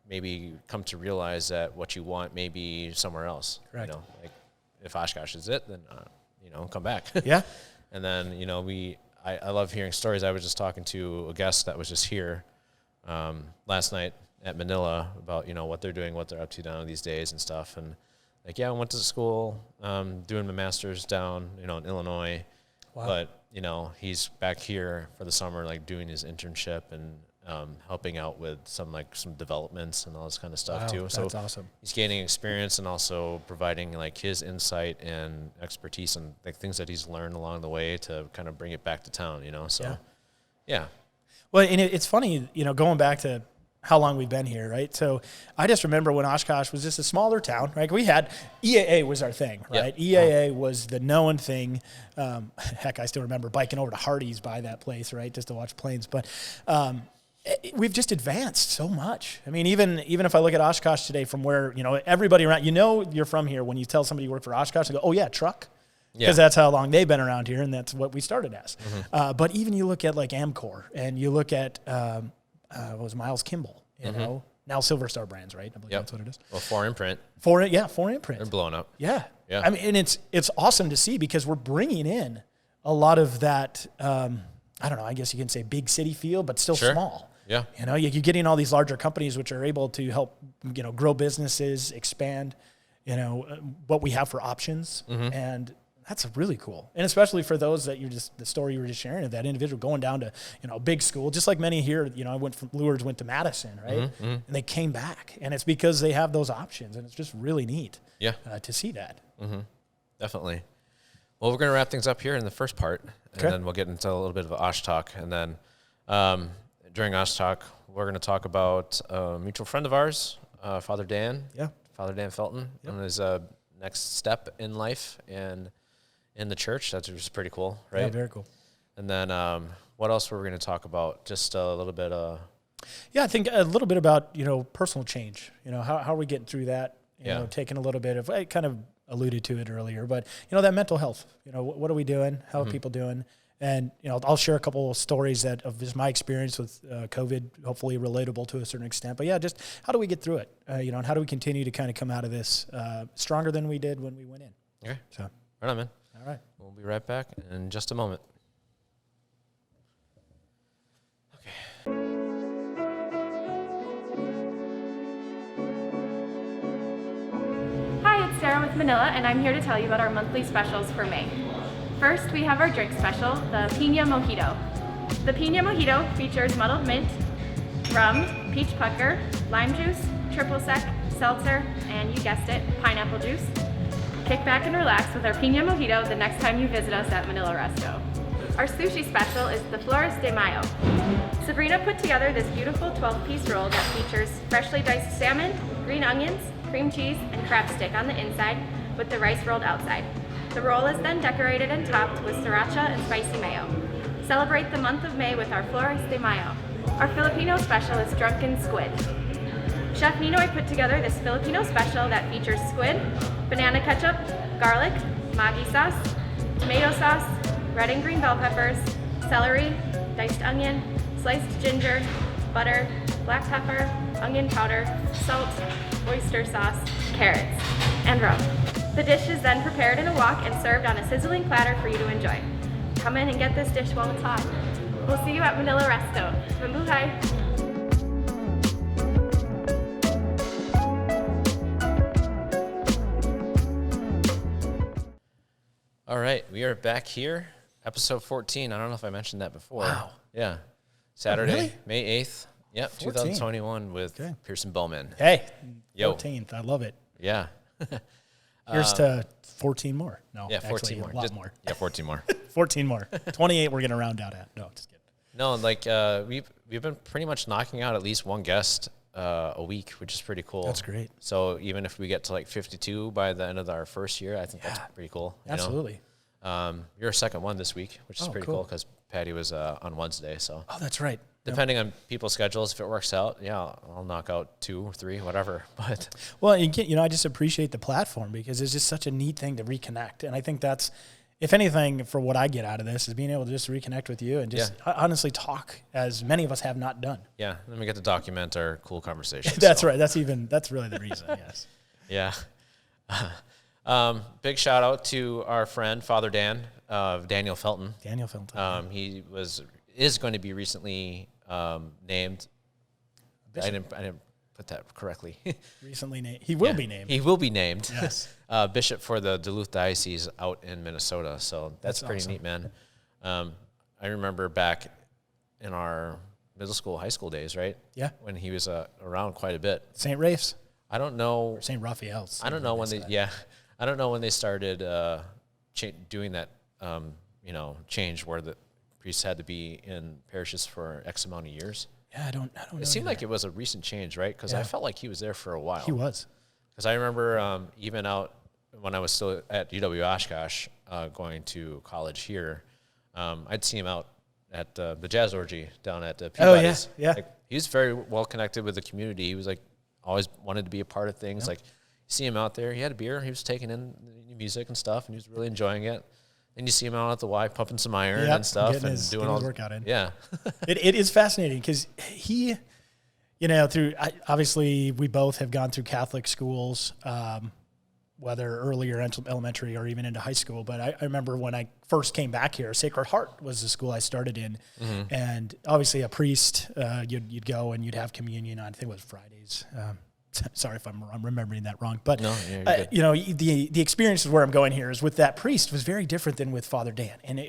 maybe come to realize that what you want may be somewhere else. Correct. Like if Oshkosh is it, then come back. Yeah. And then I love hearing stories. I was just talking to a guest that was just here last night at Manila about what they're doing, what they're up to down these days and stuff. And I went to school doing my master's down in Illinois. Wow. But he's back here for the summer, like doing his internship and helping out with some developments and all this kind of stuff too. So that's awesome. He's gaining experience and also providing like his insight and expertise and like things that he's learned along the way to kind of bring it back to town. So yeah. Well, and it's funny, going back to how long we've been here, right? So I just remember when Oshkosh was just a smaller town, right? We had EAA was our thing, right? Yep. EAA was the known thing. Heck, I still remember biking over to Hardee's by that place, right, just to watch planes. But we've just advanced so much. I mean, even if I look at Oshkosh today, from where everybody around, you're from here. When you tell somebody you work for Oshkosh, they go, "Oh yeah, truck." Because that's how long they've been around here, and that's what we started as. But even you look at like Amcor, and you look at what was Miles Kimball, now Silver Star Brands, right? I believe that's what it is. Well, 4Imprint. 4Imprint. They're blowing up. Yeah. Yeah. I mean, and it's awesome to see because we're bringing in a lot of that, I don't know, I guess you can say big city feel, but still small. Yeah. You're getting all these larger companies which are able to help, grow businesses, expand, what we have for options. And that's really cool. And especially for those that the story you were just sharing of that individual going down to, a big school, just like many here, I went from Lourdes, went to Madison, right? And they came back. And it's because they have those options. And it's just really neat to see that. Definitely. Well, we're going to wrap things up here in the first part. And then we'll get into a little bit of Osh talk. And then during Osh talk, we're going to talk about a mutual friend of ours, Father Dan. Yeah. Father Dan Felton. And his next step in life and in the church. That's just pretty cool, right? Yeah, very cool. And then what else were we going to talk about? Just a little bit. I think a little bit about, personal change. How are we getting through that? Taking a little bit of, I kind of alluded to it earlier, but, that mental health. What are we doing? How are people doing? And, I'll share a couple of stories of just my experience with COVID, hopefully relatable to a certain extent. But, just how do we get through it? And how do we continue to kind of come out of this stronger than we did when we went in? Okay. So, right on, man. All right. We'll be right back in just a moment. Okay. Hi, it's Sarah with Manila, and I'm here to tell you about our monthly specials for May. First, we have our drink special, the Piña Mojito. The Piña Mojito features muddled mint, rum, peach pucker, lime juice, triple sec, seltzer, and you guessed it, pineapple juice. Kick back and relax with our Piña Mojito the next time you visit us at Manila Resto. Our sushi special is the Flores de Mayo. Sabrina put together this beautiful 12-piece roll that features freshly diced salmon, green onions, cream cheese, and crab stick on the inside with the rice rolled outside. The roll is then decorated and topped with sriracha and spicy mayo. Celebrate the month of May with our Flores de Mayo. Our Filipino special is Drunken Squid. Chef Ninoy put together this Filipino special that features squid, banana ketchup, garlic, Maggi sauce, tomato sauce, red and green bell peppers, celery, diced onion, sliced ginger, butter, black pepper, onion powder, salt, oyster sauce, carrots, and rum. The dish is then prepared in a wok and served on a sizzling platter for you to enjoy. Come in and get this dish while it's hot. We'll see you at Manila Resto. Mabuhay! All right, we are back here, episode 14. I don't know if I mentioned that before. Wow. Yeah. Saturday, really? May 8th. Yep, 14. 2021 with Piersen Bowman. Hey, Yo. 14th. I love it. Yeah. Here's to 14 more. No, Yeah, 14 actually, more. A lot more. Yeah, 14 more. 14 more. 28 we're going to round out at. No, just kidding. No, like we've been pretty much knocking out at least one guest a week, which is pretty cool. That's great. So even if we get to like 52 by the end of our first year, I think that's pretty cool. Absolutely. You're a second one this week, which is pretty cool. cool because Patty was on Wednesday. So Oh, that's right. depending on people's schedules, if it works out, I'll knock out 2 or 3, whatever. But Well, I just appreciate the platform because it's just such a neat thing to reconnect. And I think that's, if anything, for what I get out of this is being able to just reconnect with you and just honestly talk, as many of us have not done. yeah, then we get to document our cool conversations. That's right. That's really the reason. Yes. Yeah. Big shout out to our friend Father Dan, Daniel Felton. Daniel Felton. He is going to be recently named. I didn't put that correctly. Recently named. He will be named. He will be named. Yes. Bishop for the Duluth Diocese out in Minnesota. So that's pretty awesome. neat, man. I remember back in our middle school, high school days, right? Yeah. When he was around quite a bit. St. Rafe's. I don't know. St. Raphael's. I don't know when I don't know when they started doing that, change where the priests had to be in parishes for X amount of years. Yeah, I don't know. It seemed like it was a recent change, right? Because I felt like he was there for a while. He was. Because I remember even out when I was still at UW Oshkosh going to college here, I'd see him out at the jazz orgy down at Peabody's. Oh, yeah. Like, he was very well connected with the community. He was like always wanted to be a part of things. Like, see him out there. He had a beer. He was taking in the music and stuff, and he was really enjoying it. Then you see him out at the Y pumping some iron and stuff and doing all his workout in. Yeah. It is fascinating because he, obviously we both have gone through Catholic schools, whether earlier elementary or even into high school. But I remember when I first came back here, Sacred Heart was the school I started in. Mm-hmm. And obviously a priest, you'd go and you'd have communion on, I think it was Fridays. Sorry if I'm remembering that wrong, but no, the experience is where I'm going here is with that priest was very different than with Father Dan. And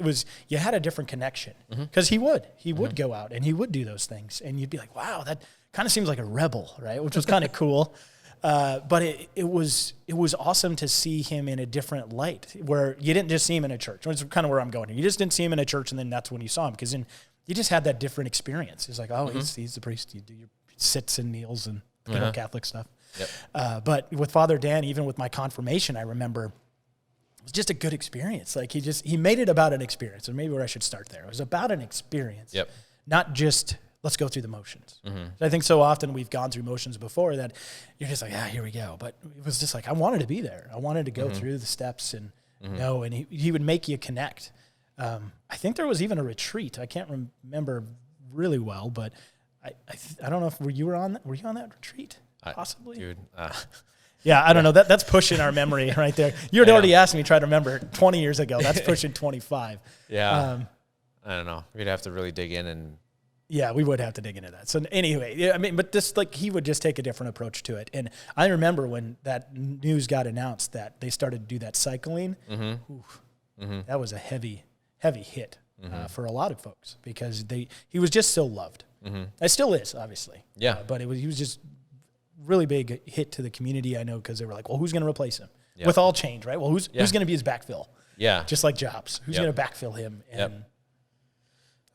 you had a different connection because he would go out and he would do those things. And you'd be like, wow, that kind of seems like a rebel, right? Which was kind of cool. But it was awesome to see him in a different light where you didn't just see him in a church. Which is kind of where I'm going here. You just didn't see him in a church and then that's when you saw him because then you just had that different experience. It's like, oh, he's the priest. You do your sits and kneels and Catholic stuff. Yep. But with Father Dan, even with my confirmation, I remember it was just a good experience. Like he made it about an experience, and maybe where I should start there. It was about an experience, not just let's go through the motions. Mm-hmm. I think so often we've gone through motions before that you're just like, here we go. But it was just like I wanted to be there. I wanted to go through the steps and know. And he would make you connect. I think there was even a retreat. I can't remember really well, but I don't know if were you on that retreat? Possibly. Dude. Yeah, I don't know. That's pushing our memory right there. You had already asked me to try to remember 20 years ago. That's pushing 25. Yeah. I don't know. We'd have to really dig in and. Yeah, we would have to dig into that. So anyway, but this he would just take a different approach to it. And I remember when that news got announced that they started to do that cycling. That was a heavy hit for a lot of folks because he was just so loved. It still is, obviously. Yeah. But he was just really big hit to the community, I know, because they were like, well, who's going to replace him? With all change, right? Well, who's going to be his backfill? Yeah. Just like Jobs. Who's going to backfill him? And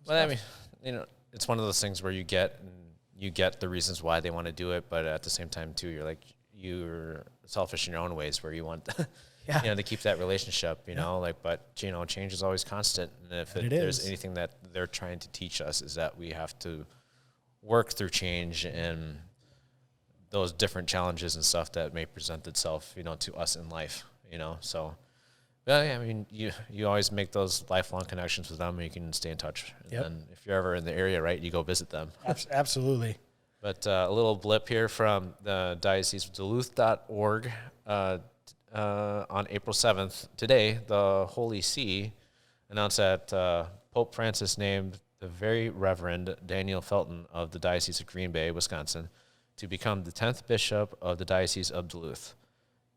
Well, I mean, it's one of those things where you get the reasons why they want to do it, but at the same time too, you're selfish in your own ways where you want to keep that relationship, but change is always constant. And if there's anything that they're trying to teach us is that we have to work through change and those different challenges and stuff that may present itself, to us in life, so. Yeah, I mean, you always make those lifelong connections with them, and you can stay in touch. And then if you're ever in the area, right, you go visit them. Absolutely. But a little blip here from the Diocese of Duluth.org. On April 7th, today, the Holy See announced that Pope Francis named the Very Reverend Daniel Felton of the Diocese of Green Bay, Wisconsin, to become the 10th Bishop of the Diocese of Duluth.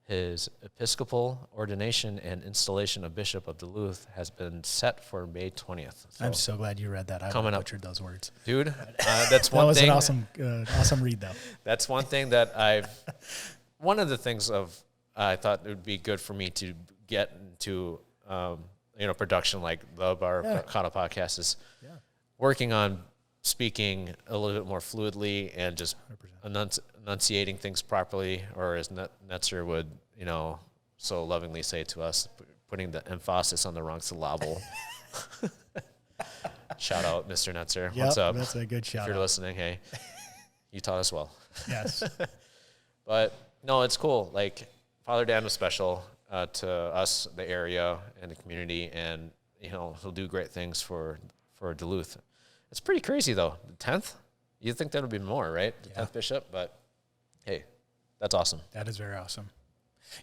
His episcopal ordination and installation of Bishop of Duluth has been set for May 20th. So I'm so glad you read that. I butchered those words. Dude, that's one thing. That was an awesome read, though. That's one thing that one of the things I thought it would be good for me to get into, production like the Barkada podcast is working on speaking a little bit more fluidly and just enunciating things properly, or as Netzer would, so lovingly say to us, putting the emphasis on the wrong syllable. Shout out, Mr. Netzer. What's up? That's a good shout. If you're listening, hey, you taught us well. Yes. But no, it's cool. Like Father Dan was special to us, the area, and the community, and he'll do great things for Duluth. It's pretty crazy though. The 10th, you'd think that would be more, right? The 10th bishop, but hey, that's awesome. That is very awesome.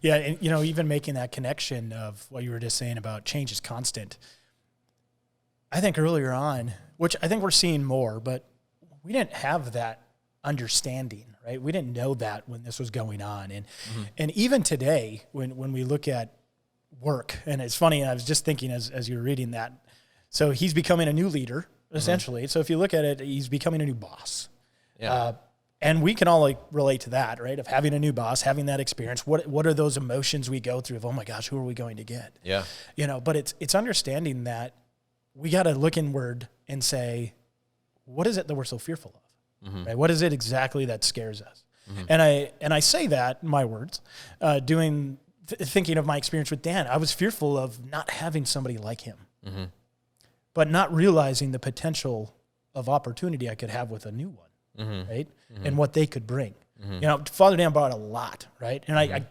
Yeah, and even making that connection of what you were just saying about change is constant. I think earlier on, which I think we're seeing more, but we didn't have that understanding, right? We didn't know that when this was going on. And even today, when we look at work, and it's funny, I was just thinking as you were reading that, so he's becoming a new leader, essentially. So if you look at it, he's becoming a new boss. Yeah. And we can all relate to that, right? Of having a new boss, having that experience. What are those emotions we go through of, oh my gosh, who are we going to get? Yeah. But it's understanding that we got to look inward and say, what is it that we're so fearful of? Right? What is it exactly that scares us? And I say that, in my words, thinking of my experience with Dan. I was fearful of not having somebody like him. But not realizing the potential of opportunity I could have with a new one, right? And what they could bring. Father Dan brought a lot, right? And I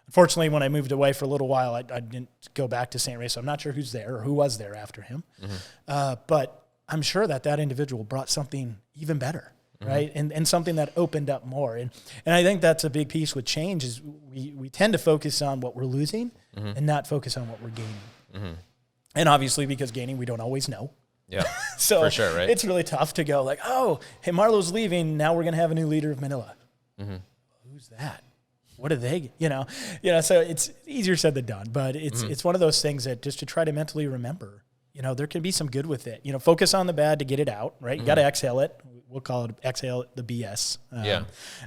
unfortunately, when I moved away for a little while, I didn't go back to St. Ray, so I'm not sure who's there or who was there after him. But I'm sure that individual brought something even better, right? And something that opened up more. And I think that's a big piece with change is we tend to focus on what we're losing and not focus on what we're gaining. And obviously, because gaining, we don't always know. Yeah, so for sure, right? It's really tough to go like, oh, hey, Marlo's leaving. Now we're going to have a new leader of Manila. Who's that? What are they? So it's easier said than done. But it's one of those things that just to try to mentally remember, there can be some good with it. Focus on the bad to get it out, right? You got to exhale it. We'll call it exhale the BS.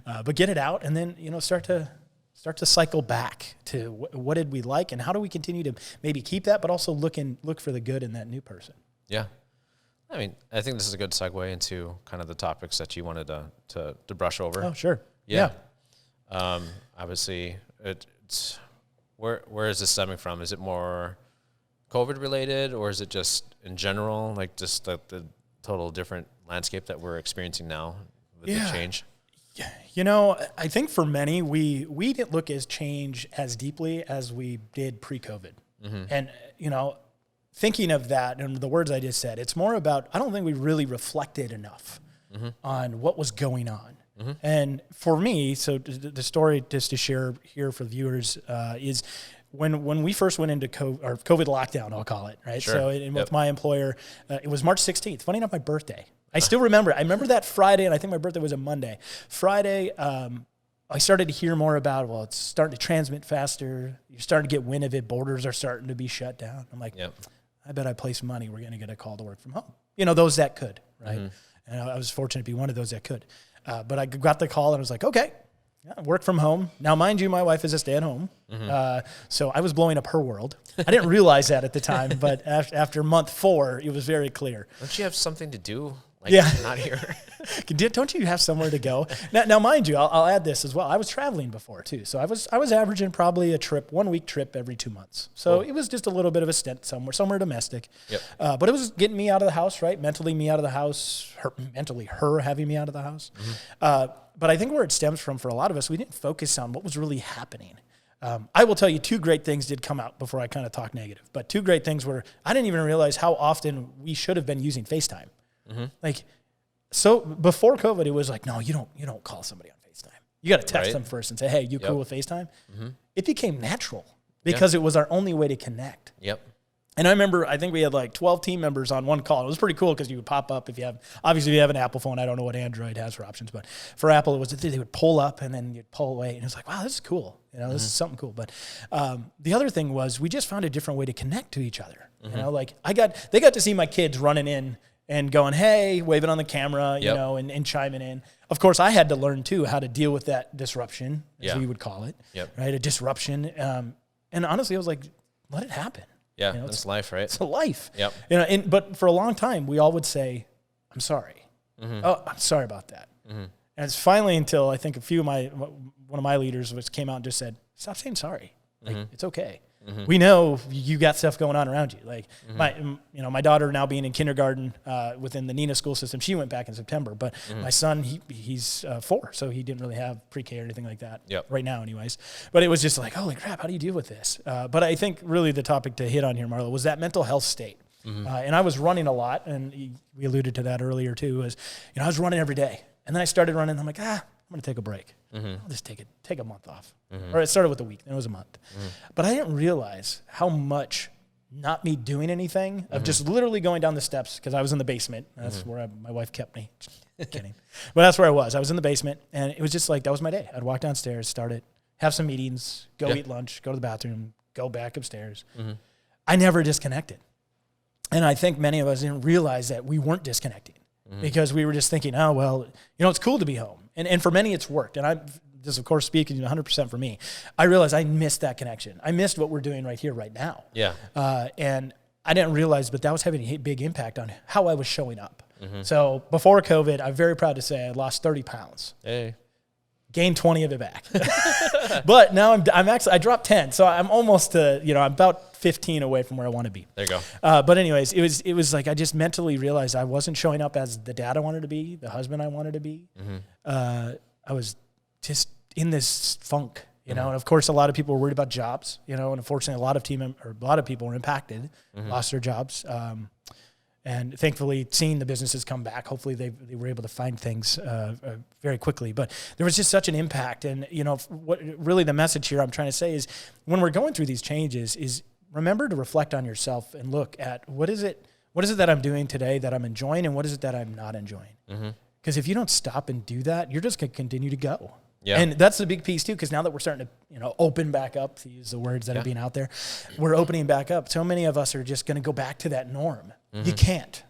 But get it out and then, start to cycle back to what did we like and how do we continue to maybe keep that, but also look for the good in that new person. Yeah. I mean, I think this is a good segue into kind of the topics that you wanted to brush over. Oh, sure. Yeah. Obviously, it's where is this stemming from? Is it more COVID related or is it just in general, like just the total different landscape that we're experiencing now with the change? I think for many, we didn't look at change as deeply as we did pre-COVID. And, thinking of that and the words I just said, it's more about, I don't think we really reflected enough on what was going on. And for me, so the story just to share here for viewers is when we first went into COVID lockdown, I'll call it, right? Sure. So with my employer, it was March 16th, funny enough, my birthday. I still remember it. I remember that Friday, and I think my birthday was a Monday. Friday, I started to hear more about, it's starting to transmit faster. You're starting to get wind of it. Borders are starting to be shut down. I'm like, I bet I place money. We're going to get a call to work from home. Those that could, right? And I was fortunate to be one of those that could. But I got the call, and I was like, okay, Yeah, work from home. Now, mind you, my wife is a stay-at-home, so I was blowing up her world. I didn't realize that at the time, but after month 4, it was very clear. Don't you have something to do? Not here. Don't you have somewhere to go? Now, mind you, I'll add this as well. I was traveling before too, so I was averaging probably a 1-week trip every 2 months. So It was just a little bit of a stint somewhere domestic. Yep. But it was getting me out of the house, right? Mentally me out of the house, her having me out of the house. But I think where it stems from for a lot of us, we didn't focus on what was really happening. I will tell you 2 great things did come out before I kind of talk negative. But 2 great things were I didn't even realize how often we should have been using FaceTime. So before COVID, it was like, no, you don't call somebody on FaceTime. You got to text them first and say, hey, you cool with FaceTime? It became natural because it was our only way to connect. Yep. And I remember, I think we had like 12 team members on one call. It was pretty cool because you would pop up if you have an Apple phone. I don't know what Android has for options, but for Apple, it was they would pull up and then you'd pull away. And it was like, wow, this is cool. This is something cool. But the other thing was we just found a different way to connect to each other. They got to see my kids running in and going, hey, waving on the camera, and chiming in. Of course, I had to learn, too, how to deal with that disruption, as we would call it, right? A disruption. And honestly, I was like, let it happen. Yeah, it's life, right? It's a life. Yep. But for a long time, we all would say, I'm sorry. Oh, I'm sorry about that. And it's finally until I think one of my leaders came out and just said, stop saying sorry. It's okay. We know you got stuff going on around you. My daughter now being in kindergarten within the Nina school system, she went back in September. But my son, he's 4, so he didn't really have pre-K or anything like that right now anyways. But it was just like, holy crap, how do you deal with this? But I think really the topic to hit on here, Marlo, was that mental health state. And I was running a lot, and we alluded to that earlier too, I was running every day. And then I started running, I'm like, I'm going to take a break. I'll just take a month off. Or it started with a week, then it was a month. But I didn't realize how much not me doing anything, of just literally going down the steps, because I was in the basement. That's where my wife kept me. Kidding. But that's where I was. I was in the basement, and it was just like, that was my day. I'd walk downstairs, start it, have some meetings, go eat lunch, go to the bathroom, go back upstairs. I never disconnected. And I think many of us didn't realize that we weren't disconnecting. Because we were just thinking, oh, well, it's cool to be home. And for many, it's worked. And this, of course, speaking 100% for me, I realized I missed that connection. I missed what we're doing right here, right now. Yeah. And I didn't realize, but that was having a big impact on how I was showing up. So before COVID, I'm very proud to say I lost 30 pounds. Hey. Gained 20 of it back. But now I dropped 10. So I'm almost I'm about 15 away from where I want to be. There you go. But anyways, it was like I just mentally realized I wasn't showing up as the dad I wanted to be, the husband I wanted to be. I was just in this funk, and of course a lot of people were worried about jobs, and unfortunately a lot of people were impacted, lost their jobs. And thankfully, seeing the businesses come back, hopefully they were able to find things very quickly. But there was just such an impact. And, what really the message here I'm trying to say is when we're going through these changes is remember to reflect on yourself and look at what is it that I'm doing today that I'm enjoying and what is it that I'm not enjoying? Because if you don't stop and do that, you're just going to continue to go. Yeah. And that's the big piece too, because now that we're starting to, open back up, to use the words that are being out there, we're opening back up. So many of us are just going to go back to that norm. You can't,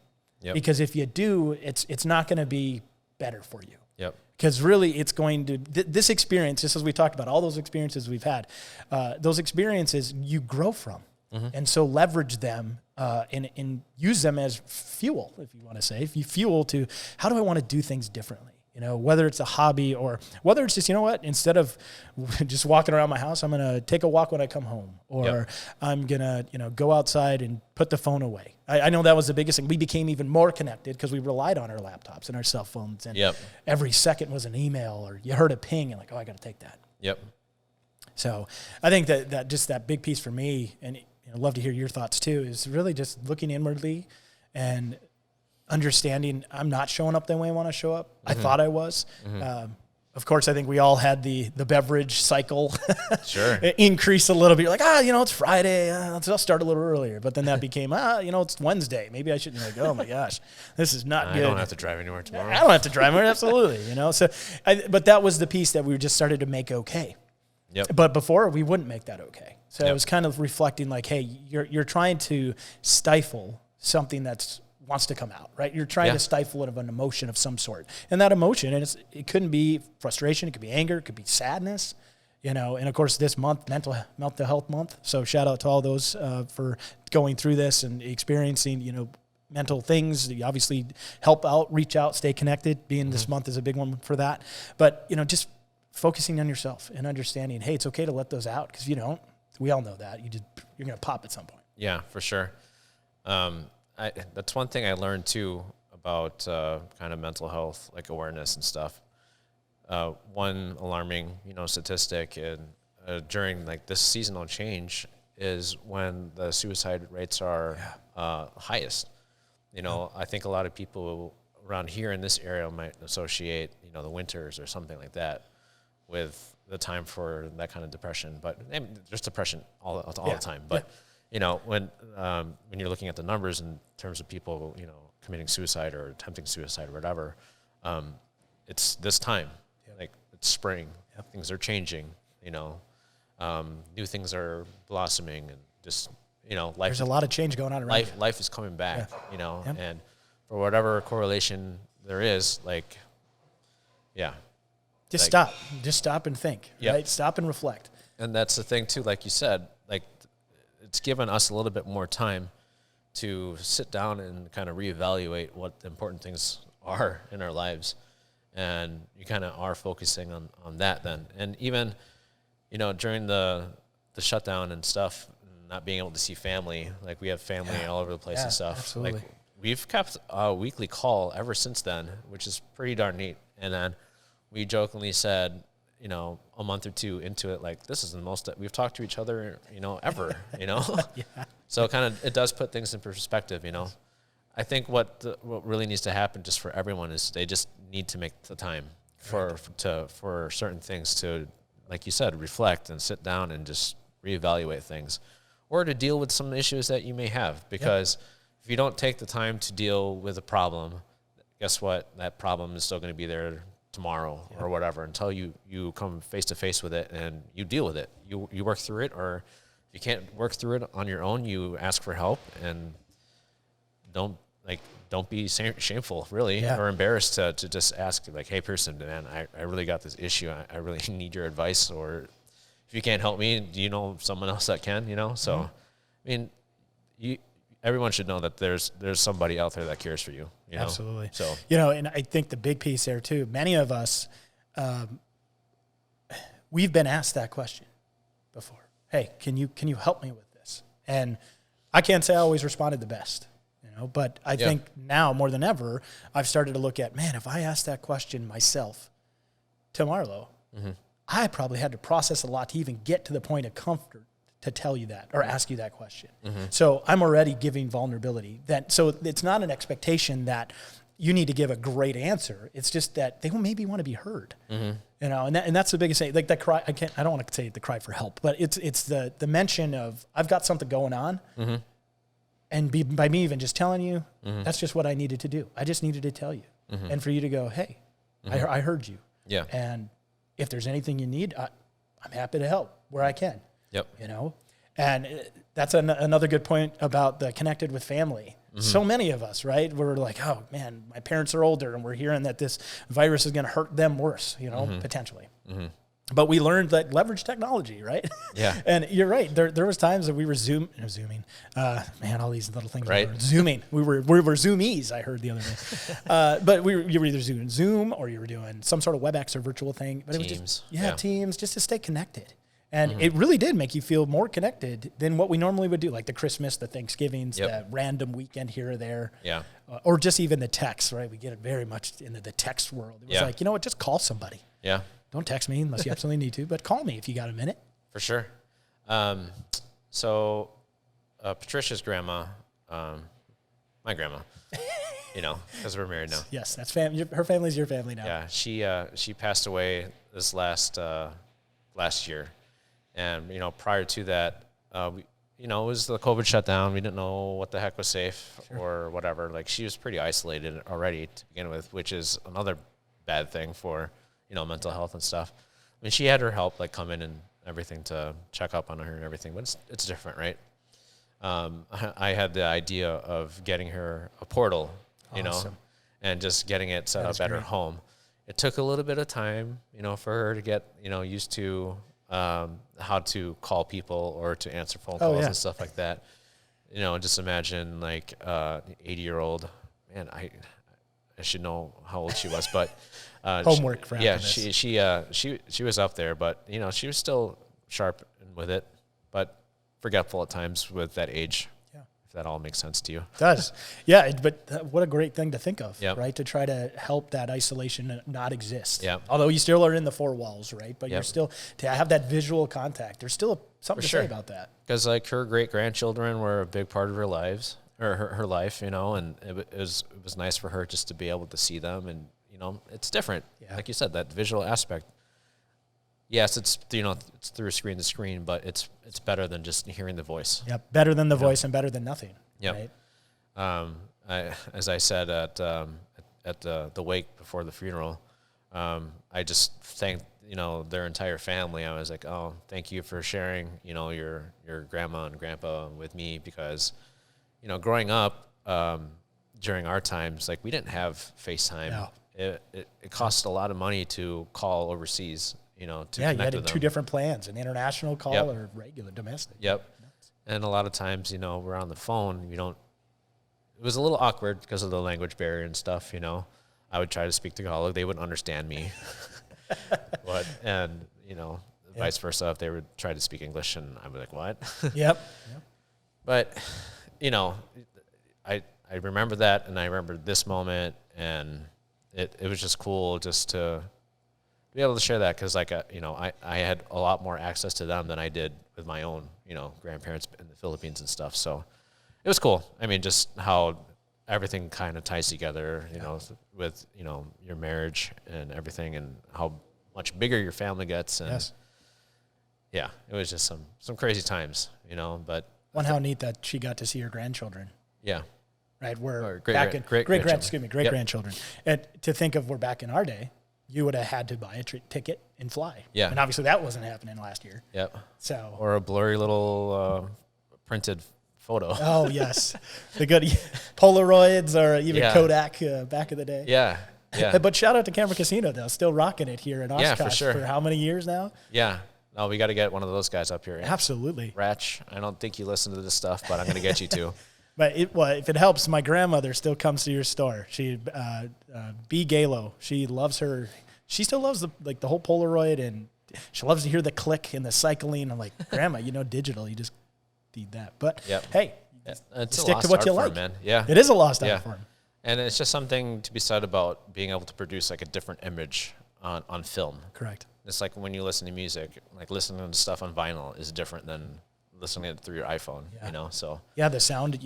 because if you do, it's not going to be better for you. Yep. Because really, it's going to this experience, just as we talked about, all those experiences we've had, those experiences you grow from, and so leverage them and use them as fuel, if you want to say, fuel to how do I want to do things differently. Whether it's a hobby or whether it's just, instead of just walking around my house, I'm going to take a walk when I come home, or I'm going to, go outside and put the phone away. I know that was the biggest thing. We became even more connected because we relied on our laptops and our cell phones, and every second was an email, or you heard a ping and like, oh, I got to take that. Yep. So I think that just that big piece for me, and I'd love to hear your thoughts too, is really just looking inwardly and understanding I'm not showing up the way I want to show up. I thought I was. Of course, I think we all had the beverage cycle increase a little bit. You're like, it's Friday. I'll start a little earlier. But then that became, it's Wednesday. Maybe I shouldn't. Like, oh my gosh, this is not good. I don't have to drive anywhere tomorrow. I don't have to drive anywhere. Absolutely. So, but that was the piece that we just started to make okay. Yep. But before we wouldn't make that okay. So I was kind of reflecting like, hey, you're trying to stifle something that's wants to come out, right? You're trying to stifle it of an emotion of some sort. And that emotion, and it couldn't be frustration, it could be anger, it could be sadness, and of course this month, mental health month. So shout out to all those for going through this and experiencing, mental things. You obviously help out, reach out, stay connected. Being this month is a big one for that. But, just focusing on yourself and understanding, hey, it's okay to let those out, because if you don't, we all know that. You're going to pop at some point. Yeah, for sure. That's one thing I learned too about kind of mental health, like awareness and stuff. One alarming, statistic during like this seasonal change is when the suicide rates are highest. I think a lot of people around here in this area might associate, the winters or something like that with the time for that kind of depression. But there's depression all the time. But when you're looking at the numbers in terms of people, committing suicide or attempting suicide or whatever, it's this time. Like it's spring, things are changing, new things are blossoming, and just, life. There's a lot of change going on around life is coming back, and for whatever correlation there is, just stop and think, right? Stop and reflect. And that's the thing too, like you said, like it's given us a little bit more time to sit down and kind of reevaluate what the important things are in our lives. And you kind of are focusing on that then. And even, during the shutdown and stuff, not being able to see family, like we have family all over the place and stuff. Absolutely. Like we've kept a weekly call ever since then, which is pretty darn neat. And then we jokingly said, a month or two into it, like this is the most that we've talked to each other, ever, So kind of, it does put things in perspective, I think what really needs to happen just for everyone is they just need to make the time for certain things to, like you said, reflect and sit down and just reevaluate things, or to deal with some issues that you may have. Because if you don't take the time to deal with a problem, guess what? That problem is still going to be there tomorrow or whatever until you come face to face with it and you deal with it. You work through it, or if you can't work through it on your own, you ask for help, and don't be shameful, really, or embarrassed to just ask, like, hey, Piersen, man, I really got this issue. I really need your advice. Or if you can't help me, do you know someone else that can, So, I mean, everyone should know that there's somebody out there that cares for you, Absolutely. So, and I think the big piece there, too, many of us, we've been asked that question before. Hey, can you help me with this? And I can't say I always responded the best. But I think now more than ever, I've started to look at, man, if I asked that question myself to Marlo, I probably had to process a lot to even get to the point of comfort to tell you that or ask you that question. So I'm already giving vulnerability. So it's not an expectation that you need to give a great answer. It's just that they will maybe want to be heard. And that's the biggest thing. Like that cry, I don't want to say the cry for help, but it's the mention of, I've got something going on. And by me even just telling you, that's just what I needed to do. I just needed to tell you. And for you to go, hey, I heard you. Yeah. And if there's anything you need, I'm happy to help where I can. Yep. And that's another good point about the connected with family. So many of us, right? We're like, oh, man, my parents are older, and we're hearing that this virus is going to hurt them worse, potentially. But we learned that leverage technology, right? Yeah. And you're right. There was times that we were zooming. Man, all these little things. Right. Zooming. We were Zoomies, I heard the other day. But you were either doing Zoom or you were doing some sort of WebEx or virtual thing. But Teams. It was just, Teams, just to stay connected. And it really did make you feel more connected than what we normally would do, like the Christmas, the Thanksgivings, the random weekend here or there. Yeah. Or just even the text, right? We get it very much into the text world. It was like, just call somebody. Yeah. Don't text me unless you absolutely need to, but call me if you got a minute. For sure. So Patricia's grandma, my grandma, because we're married now. Yes, that's her family's your family now. Yeah, she passed away this last year. And, prior to that, it was the COVID shutdown. We didn't know what the heck was safe or whatever. Like, she was pretty isolated already to begin with, which is another bad thing for, mental health and stuff. I mean, she had her help, like, come in and everything to check up on her and everything, but it's different, right? I had the idea of getting her a portal, you know, and just getting it set up at her home. It took a little bit of time, you know, for her to get, you know, used to how to call people or to answer phone calls and stuff like that. You know, just imagine like 80-year-old, man, I should know how old she was, but homework for yeah, this. she was up there, but you know, she was still sharp with it, but forgetful at times with that age. Yeah, if that all makes sense to you. It does. Yeah, but what a great thing to think of, Yep. right? To try to help that isolation not exist. Yeah. Although you still are in the four walls, right? But you're still, to have that visual contact, there's still something to say about that. Because like her great-grandchildren were a big part of her lives, or her life, you know, and it was nice for her just to be able to see them, and you know, it's different. Yeah. Like you said, that visual aspect. Yes, it's, you know, it's through screen to screen, but it's better than just hearing the voice. Yep, better than the voice and better than nothing. Yep. Right? As I said at the wake before the funeral, I just thanked, you know, their entire family. I was like, oh, thank you for sharing, you know, your grandma and grandpa with me, because, you know, growing up during our times, like we didn't have FaceTime. No. It cost a lot of money to call overseas, you know, to connect with them. You had 2 different plans, an international call or regular domestic. Yep. And a lot of times, you know, we're on the phone, it was a little awkward because of the language barrier and stuff, you know. I would try to speak Tagalog, they wouldn't understand me. And, you know, vice versa, if they would try to speak English and I'd be like, what? Yep. But, you know, I remember that, and I remember this moment, and it was just cool just to be able to share that, because, like, you know, I had a lot more access to them than I did with my own, you know, grandparents in the Philippines and stuff. So it was cool. I mean, just how everything kind of ties together, you know, with, you know, your marriage and everything, and how much bigger your family gets. And yeah, it was just some crazy times, you know, but. How neat that she got to see her grandchildren. Yeah. Right. We're great-grandchildren. And to think of, we're back in our day, you would have had to buy a ticket and fly. Yeah. And obviously that wasn't happening last year. Yep. So. Or a blurry little printed photo. Oh, yes. The good Polaroids, or even Kodak back in the day. Yeah. Yeah. But shout out to Camera Casino, though. Still rocking it here in Oshkosh. Yeah, for sure. For how many years now? Yeah. No, we got to get one of those guys up here. Absolutely. Ratch, I don't think you listen to this stuff, but I'm going to get you to. But if it helps, my grandmother still comes to your store. She, B. Galo, she loves her. She still loves the whole Polaroid, and she loves to hear the click and the cycling. I'm like, Grandma, you know, digital, you just need that. But hey, it's stick to what you like, man. Yeah, it is a lost art form. And it's just something to be said about being able to produce like a different image on film. Correct. It's like when you listen to music, like listening to stuff on vinyl is different than listening to it through your iPhone, you know, so. Yeah, the sound,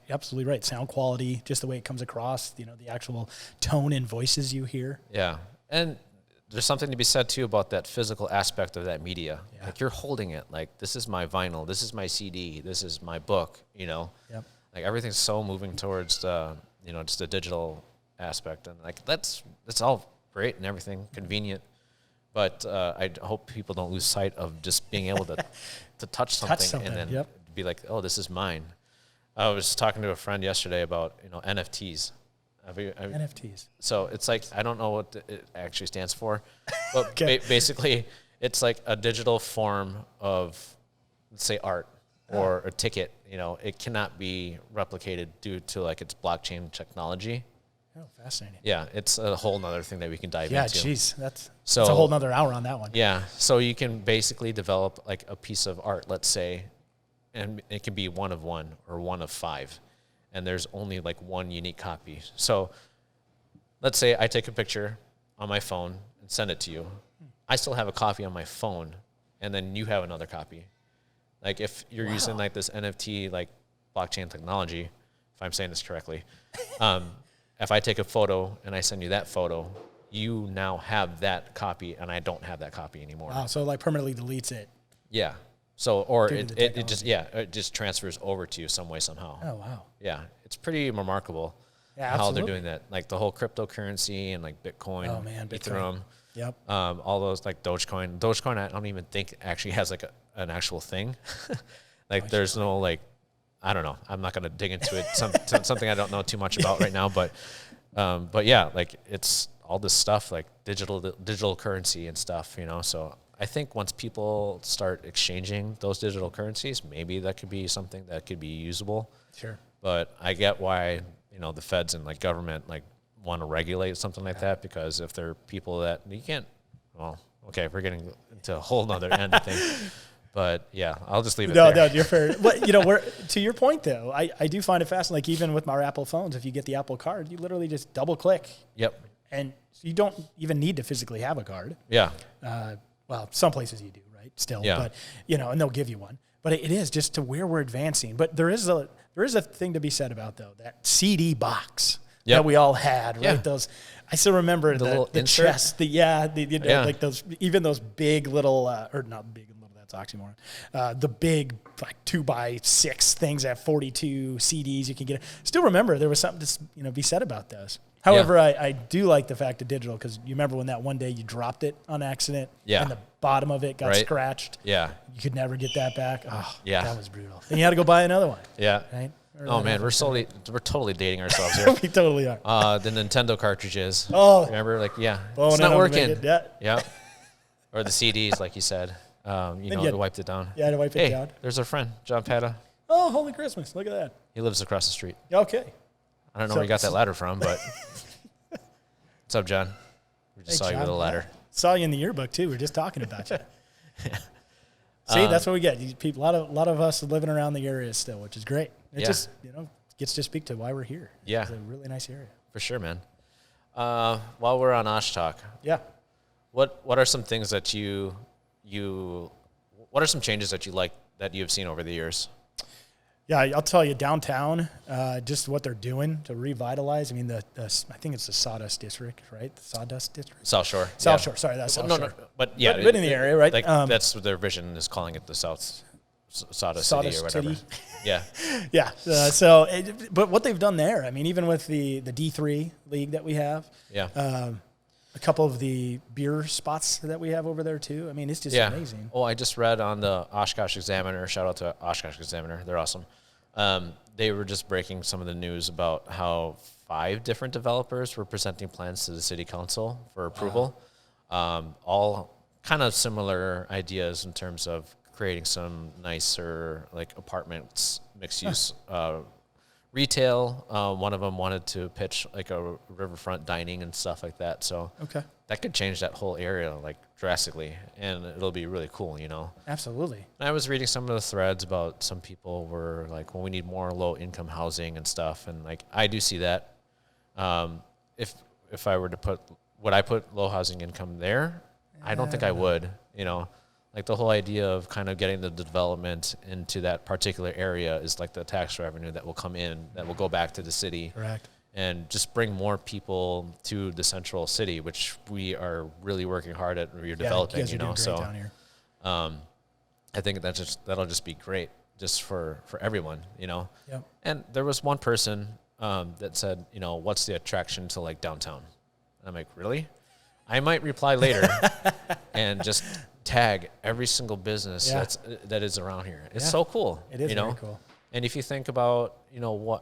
absolutely right. Sound quality, just the way it comes across, you know, the actual tone and voices you hear. Yeah, and there's something to be said, too, about that physical aspect of that media. Yeah. Like, you're holding it. Like, this is my vinyl, this is my CD, this is my book, you know. Yep. Like, everything's so moving towards, you know, just a digital aspect. And, like, that's all great and everything, convenient. But I hope people don't lose sight of just being able to touch something and then be like, oh, this is mine. I was talking to a friend yesterday about, you know, NFTs. NFTs. So it's like, I don't know what it actually stands for, but basically it's like a digital form of, let's say, art or a ticket. You know, it cannot be replicated due to like its blockchain technology. Oh, fascinating. Yeah, it's a whole nother thing that we can dive into. Yeah, geez, that's a whole nother hour on that one. Yeah, so you can basically develop like a piece of art, let's say, and it can be one of one or one of 5, and there's only like one unique copy. So let's say I take a picture on my phone and send it to you. I still have a copy on my phone, and then you have another copy. Like if you're using like this NFT, like blockchain technology, if I'm saying this correctly, if I take a photo and I send you that photo, you now have that copy, and I don't have that copy anymore. Wow, so like permanently deletes it. Yeah. So, or it just transfers over to you some way, somehow. Oh, wow. Yeah. It's pretty remarkable how they're doing that. Like the whole cryptocurrency and like Bitcoin, Ethereum. Yep. All those like Dogecoin. Dogecoin, I don't even think actually has like an actual thing. Like there's no like, I don't know. I'm not going to dig into it. Something I don't know too much about right now, but yeah, like it's all this stuff like digital currency and stuff, so I think once people start exchanging those digital currencies, maybe that could be something that could be usable. Sure. But I get why, the feds and like government like want to regulate something like that, because if there are people that you can't, well, okay, we're getting into a whole nother end of things. But yeah, I'll just leave it there. No, you're fair. Well, to your point though, I do find it fascinating. Like even with our Apple phones, if you get the Apple Card, you literally just double click. Yep. And you don't even need to physically have a card. Yeah. Well, some places you do, right? Still, yeah. But and they'll give you one. But it is just to where we're advancing. But there is a thing to be said about though that CD box that we all had, right? Yeah. Those. I still remember the chest. Like those, even those big little, or not big. That's oxymoron. The big like 2x6 things at 42 CDs you can get. Still remember there was something to be said about those. However, I do like the fact of digital because you remember when that one day you dropped it on accident and the bottom of it got scratched. Yeah, you could never get that back. Oh, yeah, that was brutal. And you had to go buy another one. Yeah. Right? Oh man, we're totally dating ourselves here. We totally are. The Nintendo cartridges. Oh, remember? Like it's not working. Yeah. Or the CDs, like you said. To wipe it down. Yeah, to wipe it down. There's our friend, John Pata. Oh, holy Christmas. Look at that. He lives across the street. Okay. I don't know where he got that ladder from, but what's up, John? We just saw you with a ladder. Saw you in the yearbook, too. We were just talking about you. See, that's what we get. These people, a lot of us living around the area still, which is great. It just, gets to speak to why we're here. Yeah. It's a really nice area. For sure, man. While we're on Osh Talk. Yeah. What are some things that what are some changes that you like that you've seen over the years? Yeah, I'll tell you, downtown, just what they're doing to revitalize. I mean, I think it's the Sawdust District, right? The Sawdust District? South Shore. South Shore, sorry, that's South Shore. No, but yeah. But in the area, right? Like, that's what their vision is, calling it the Sawdust City or whatever. City. Yeah. Yeah. But what they've done there, I mean, even with the D3 league that we have. Yeah. A couple of the beer spots that we have over there, too. I mean, it's just amazing. Well, I just read on the Oshkosh Examiner, shout out to Oshkosh Examiner, they're awesome. They were just breaking some of the news about how 5 different developers were presenting plans to the city council for approval. All kind of similar ideas in terms of creating some nicer, like, apartments, mixed-use retail. One of them wanted to pitch like a riverfront dining and stuff like that. So that could change that whole area like drastically, and it'll be really cool, Absolutely. And I was reading some of the threads about some people were like, well, we need more low income housing and stuff. And like, I do see that. If I were to would I put low housing income there? I don't think I would, Like the whole idea of kind of getting the development into that particular area is like the tax revenue that will come in, that will go back to the city. Correct. And just bring more people to the central city, which we are really working hard at redeveloping, you guys are doing great down here. I think that'll just be great just for everyone, Yep. And there was one person that said, what's the attraction to like downtown? And I'm like, really? I might reply later and just tag every single business that is around here. It's so cool. It is very cool. And if you think about,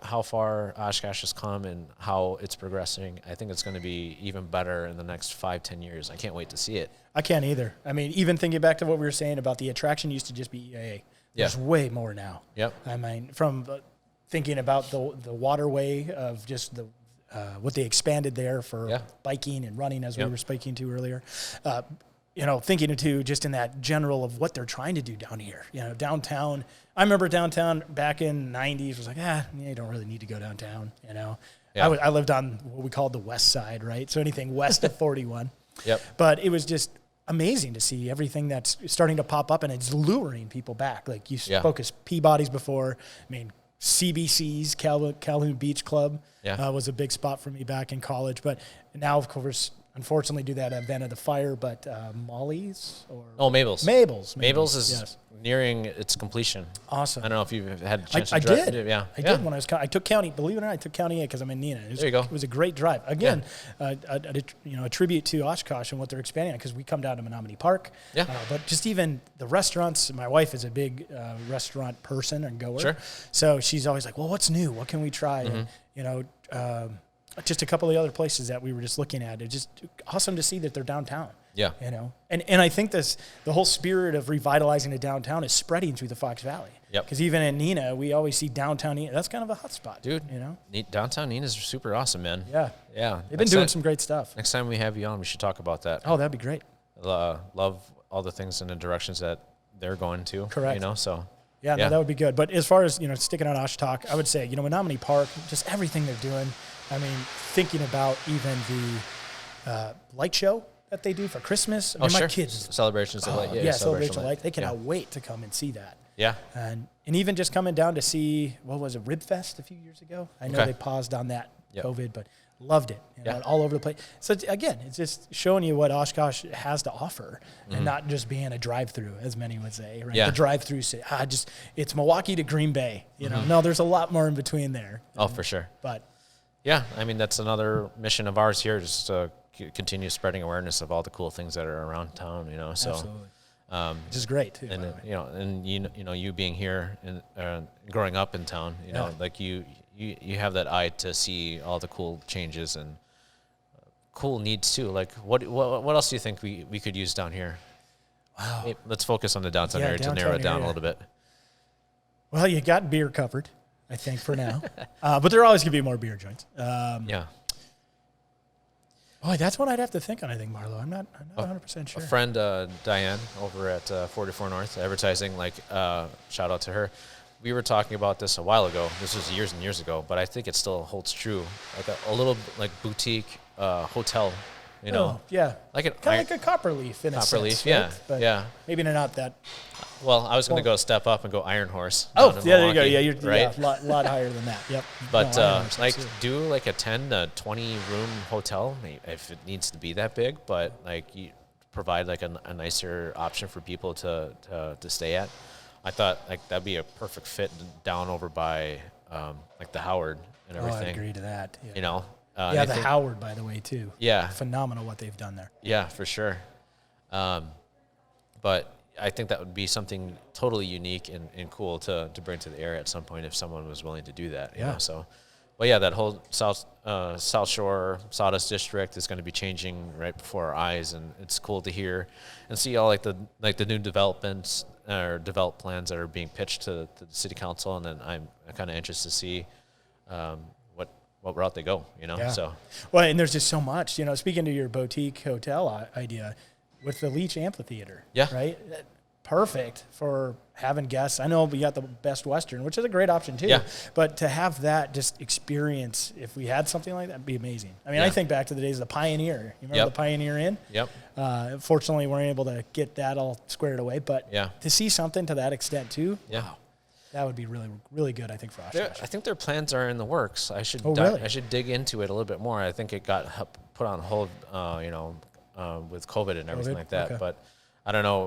how far Oshkosh has come and how it's progressing, I think it's going to be even better in the next 5-10 years. I can't wait to see it. I can't either. I mean, even thinking back to what we were saying about the attraction used to just be EAA. There's way more now. Yep. I mean, from thinking about the waterway of just what they expanded there for biking and running, as we were speaking to earlier. Thinking too, just in that general of what they're trying to do down here. Downtown. I remember downtown back in the 90s was like, you don't really need to go downtown. Yeah. I lived on what we called the west side, right? So anything west of 41. Yep. But it was just amazing to see everything that's starting to pop up, and it's luring people back. Like you spoke as Peabody's before. I mean, CBC's Calhoun Beach Club was a big spot for me back in college. But now, of course, unfortunately do that event of the fire, but Molly's or Mabel's. Mabel's is nearing its completion. Awesome. I don't know if you've had a chance I to drive. did. Yeah. I did when I was. I took county. Believe it or not, I took county A because I'm in Neenah. There you go. It was a great drive. Again, a tribute to Oshkosh and what they're expanding on, because we come down to Menominee Park. Yeah. But just even the restaurants. My wife is a big restaurant person and goer. Sure. So she's always like, "Well, what's new? What can we try?" And, just a couple of the other places that we were just looking at. It's just awesome to see that they're downtown. Yeah. And I think the whole spirit of revitalizing the downtown is spreading through the Fox Valley. Yep. Because even in Neenah, we always see downtown Neenah. That's kind of a hot spot. Dude. Downtown Neenah is super awesome, man. Yeah. Yeah. They've been doing some great stuff. Next time we have you on, we should talk about that. Oh, that'd be great. Love all the things and the directions that they're going to. Correct. So. Yeah, no, that would be good. But as far as, sticking on Osh Talk, I would say, Menominee Park, just everything they're doing. I mean, thinking about even the light show that they do for Christmas. I mean, my kids. Celebrations of light. Yeah, Celebration of Light. They cannot wait to come and see that. Yeah. And even just coming down to see, what was it, Rib Fest a few years ago? I know they paused on that COVID, but loved it. All over the place. So again, it's just showing you what Oshkosh has to offer, and not just being a drive-through, as many would say. Right? Yeah. The drive-through city. It's Milwaukee to Green Bay. No, there's a lot more in between there. Oh, for sure. But yeah, I mean, that's another mission of ours here, just to continue spreading awareness of all the cool things that are around town. So. Absolutely. Which is great too. And you being here and growing up in town, like you have that eye to see all the cool changes and cool needs too. Like what else do you think we could use down here? Wow. Hey, let's focus on the downtown area to narrow it down a little bit. Well, you got beer covered, I think, for now. But there always could be more beer joints. Yeah. Boy, that's what I'd have to think on, I think, Marlo. I'm not 100% sure. A friend, Diane, over at 44 North Advertising, shout out to her. We were talking about this a while ago. This was years and years ago, but I think it still holds true. Like a little boutique hotel, Oh, yeah. like like a Copperleaf in a sense. Copperleaf, yeah, right? But yeah. maybe not that. Well, I was going to go step up and go Iron Horse. Oh, yeah, there you go. Yeah, you're right? a lot higher than that. Yep. But Iron Horse, do a 10 to 20 room hotel if it needs to be that big, but you provide a nicer option for people to stay at. I thought that'd be a perfect fit down over by the Howard and everything. I agree to that. Yeah. The Howard, by the way, too. Yeah. Phenomenal what they've done there. Yeah, for sure. But I think that would be something totally unique and cool to bring to the area at some point if someone was willing to do that. You know? So, but yeah, that whole South Shore Sawdust District is going to be changing right before our eyes, and it's cool to hear and see all the new developments or developed plans that are being pitched to the city council, and then I'm kind of interested to see what route they go. Yeah. So well, and there's just so much. Speaking to your boutique hotel idea with the Leach Amphitheater. Yeah. Right. Perfect for having guests. I know we got the Best Western, which is a great option too. Yeah. But to have that just experience, if we had something like that, it'd be amazing. I mean, I think back to the days of the Pioneer. You remember the Pioneer Inn? Yep. Fortunately, we weren't able to get that all squared away. But yeah, to see something to that extent too. Yeah. Wow. That would be really, really good, I think, for Oshkosh. I think their plans are in the works. I should I should dig into it a little bit more. I think it got put on hold, with COVID and everything like that. Okay. But I don't know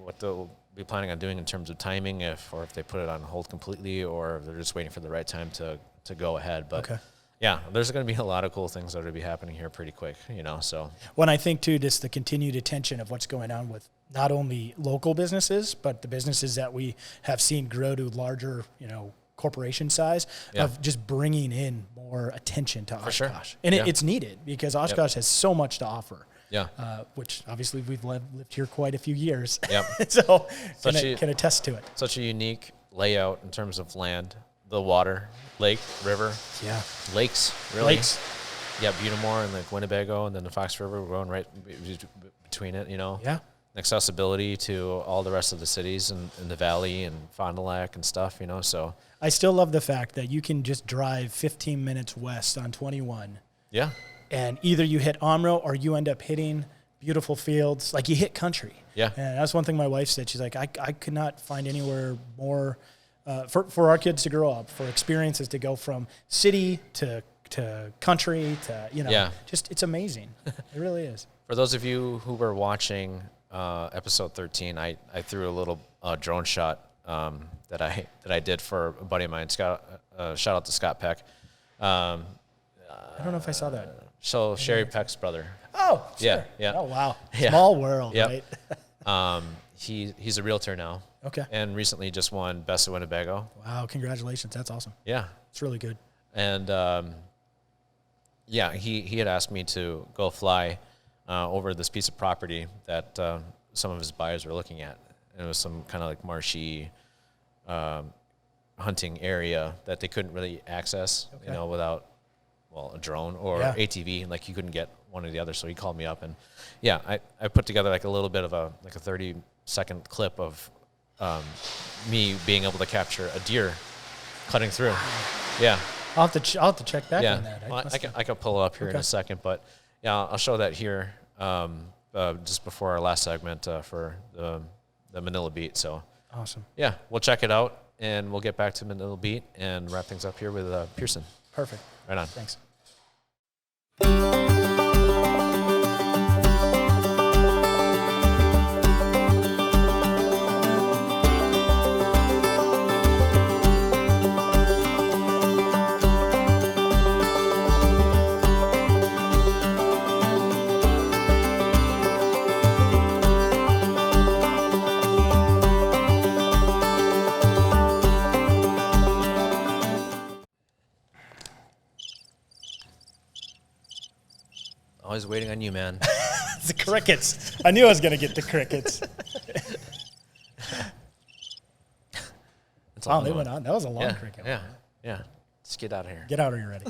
what they'll be planning on doing in terms of timing, if they put it on hold completely, or if they're just waiting for the right time to go ahead. But yeah, there's going to be a lot of cool things that are going to be happening here pretty quick. So when I think too, just the continued attention of what's going on with not only local businesses, but the businesses that we have seen grow to larger, corporation size, of just bringing in more attention to Oshkosh. Sure. And it's needed because Oshkosh has so much to offer. Yeah. Which obviously we've lived here quite a few years. Yep. So can attest to it. Such a unique layout in terms of land, the water, lake, river. Yeah. Lakes, really. Lakes. Yeah, Butamore and Winnebago, and then the Fox River going right between it, Yeah. Accessibility to all the rest of the cities in the valley and Fond du Lac and stuff, so. I still love the fact that you can just drive 15 minutes west on 21. Yeah. And either you hit Omro or you end up hitting beautiful fields. Like you hit country. Yeah. And that's one thing my wife said. She's like, I could not find anywhere more for our kids to grow up, for experiences to go from city to to country to, Yeah. just it's amazing. It really is. For those of you who were watching episode 13, I threw a little drone shot that I did for a buddy of mine, Scott. Shout out to Scott Peck. I don't know if I saw that. So Sherry Peck's brother. Oh, sure. Yeah, yeah. Oh, wow. Yeah. Small world, Yep. right? He's a realtor now. Okay. And recently just won Best of Winnebago. Wow, congratulations. That's awesome. Yeah. It's really good. And he had asked me to go fly over this piece of property that some of his buyers were looking at. And it was some kind of like marshy hunting area that they couldn't really access, without, a drone or ATV. Like you couldn't get one or the other. So he called me up, and I put together like a little bit of a 30-second clip of me being able to capture a deer cutting through. Yeah. I'll have to check back on that. Well, I can pull it up here in a second, but I'll show that here just before our last segment for the Manila Beat. So awesome. Yeah, we'll check it out, and we'll get back to Manila Beat and wrap things up here with Piersen. Perfect. Right on. Thanks. Always waiting on you, man. The crickets. I knew I was going to get the crickets. Wow, they went on. That was a long cricket. Yeah. Let's get out of here. Get out of here, ready.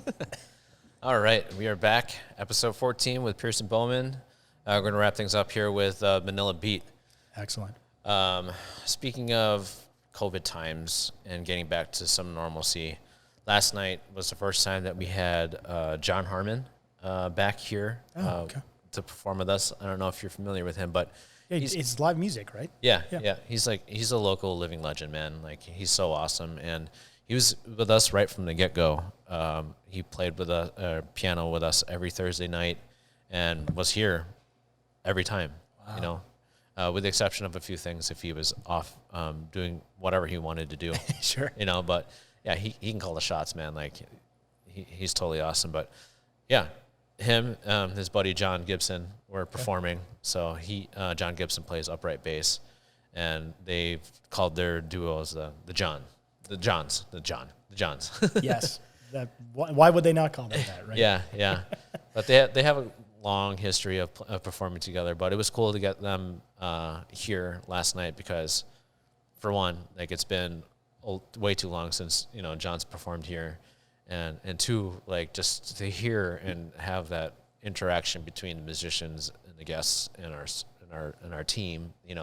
All right, we are back. Episode 14 with Piersen Bowman. We're going to wrap things up here with Manila Beat. Excellent. Speaking of COVID times and getting back to some normalcy, last night was the first time that we had John Harmon back here to perform with us. I don't know if you're familiar with him, but it's live music, right? Yeah. He's a local living legend, man. Like, he's so awesome, and he was with us right from the get-go. He played with piano with us every Thursday night, and was here every time. Wow. With the exception of a few things if he was off doing whatever he wanted to do. Sure. But yeah, he can call the shots, man. Like, he's totally awesome. But yeah. Him, his buddy John Gibson were performing. So John Gibson plays upright bass, and they've called their duos the Johns. Yes. Why would they not call them that, right? Yeah. But they have a long history of performing together. But it was cool to get them here last night because, for one, like, it's been way too long since John's performed here. And two, like, just to hear and have that interaction between the musicians and the guests and our team, it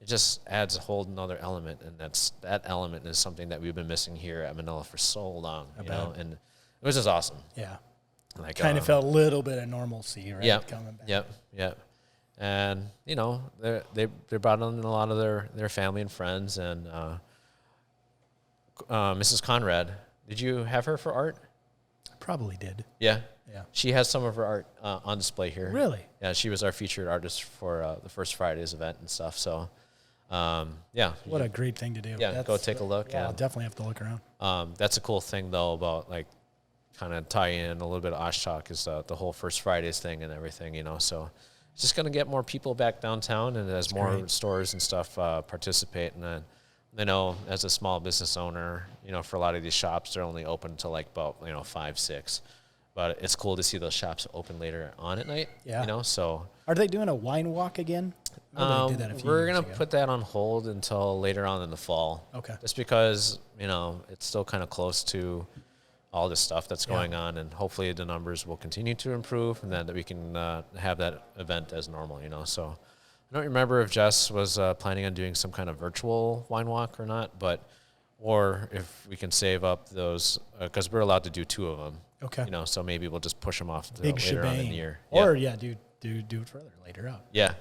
just adds a whole another element, and that element is something that we've been missing here at Manila for so long, and it was just awesome. Yeah, like kind of felt a little bit of normalcy, right? Yeah, coming back. Yep. And they brought in a lot of their family and friends, and Mrs. Conrad. Did you have her for art? Probably did. Yeah. Yeah. She has some of her art on display here. Really? Yeah, she was our featured artist for the First Fridays event and stuff. So, yeah. What a great thing to do. Yeah, go take a look. Yeah, I'll definitely have to look around. That's a cool thing, though, about, like, kind of tying in a little bit of Oshkosh is the whole First Fridays thing and everything, So it's just going to get more people back downtown, and as more stores and stuff participate. And then, as a small business owner, for a lot of these shops, they're only open until like about 5, 6. But it's cool to see those shops open later on at night. Yeah. So are they doing a wine walk again? They did that a few we're years gonna ago. put that on hold until later on in the fall. Okay. Just because it's still kind of close to all this stuff that's going on, and hopefully the numbers will continue to improve, and then that we can have that event as normal. So. I don't remember if Jess was planning on doing some kind of virtual wine walk or not, or if we can save up those, because we're allowed to do 2 of them. Okay. So maybe we'll just push them off to Big later on in the shebang. year. Or do it further later out. Yeah.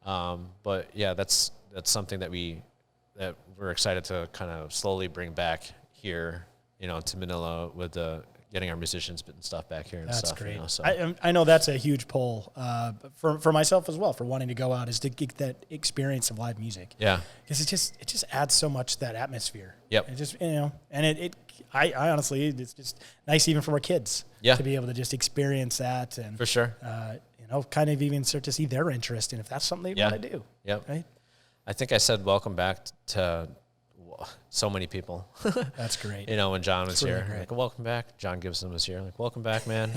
But yeah, that's something that we're excited to kind of slowly bring back here, to Manila with the getting our musicians and stuff back here and That's stuff. great. You know, so. I know that's a huge pull for myself as well, for wanting to go out, is to get that experience of live music. Yeah. Because it just adds so much to that atmosphere. Yep. It just, and I honestly, it's just nice even for our kids to be able to just experience that. And For sure. Kind of even start to see their interest in if that's something they want to do. Yep. Right. I think I said welcome back to so many people. That's great. When John was really here, great. like, welcome back. John Gibson was here, like, welcome back, man.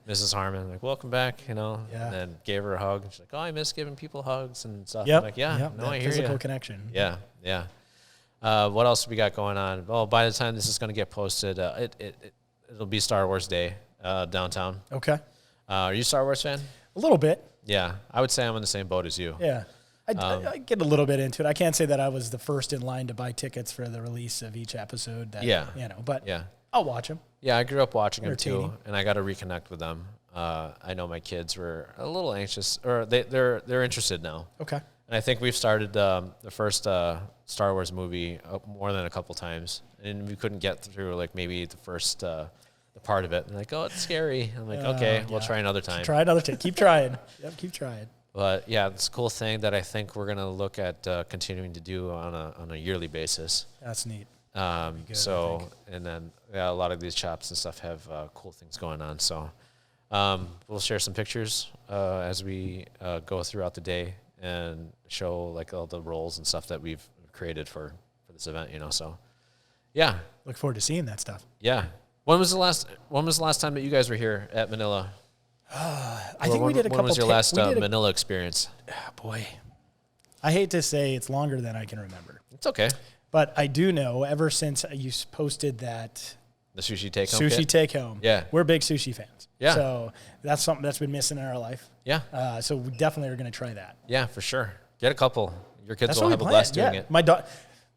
Mrs. Harmon, like, welcome back, And then gave her a hug. She's like, oh, I miss giving people hugs and stuff. Yep. I'm like, yeah, no, I hear you. Physical connection. Yeah, yeah. What else we got going on? Well, by the time this is going to get posted, it'll be Star Wars Day downtown. Okay. Are you a Star Wars fan? A little bit. Yeah, I would say I'm in the same boat as you. Yeah. I get a little bit into it. I can't say that I was the first in line to buy tickets for the release of each episode. But I'll watch them. Yeah, I grew up watching them Entertaining. too, and I got to reconnect with them. I know my kids were a little anxious, or they're interested now. Okay. And I think we've started the first Star Wars movie more than a couple times, and we couldn't get through like maybe the first the part of it. And like, oh, it's scary. I'm like, okay, we'll try another time. Try another time. Keep trying. Yep, keep trying. But yeah, it's a cool thing that I think we're gonna look at continuing to do on a yearly basis. That's neat. Good, and then a lot of these shops and stuff have cool things going on. So we'll share some pictures as we go throughout the day and show like all the roles and stuff that we've created for this event. So yeah, Look forward to seeing that stuff. yeah. When was the last time that you guys were here at Manila? I think we did a couple. When was your last Manila experience? Boy, I hate to say it's longer than I can remember. It's okay. But I do know ever since you posted that The sushi take home. sushi kit? take home, Yeah. we're big sushi fans. Yeah. So that's something that's been missing in our life. Yeah. So we definitely are going to try that. Yeah, for sure. Get a couple. Your kids That's will what have we a plan. blast doing it.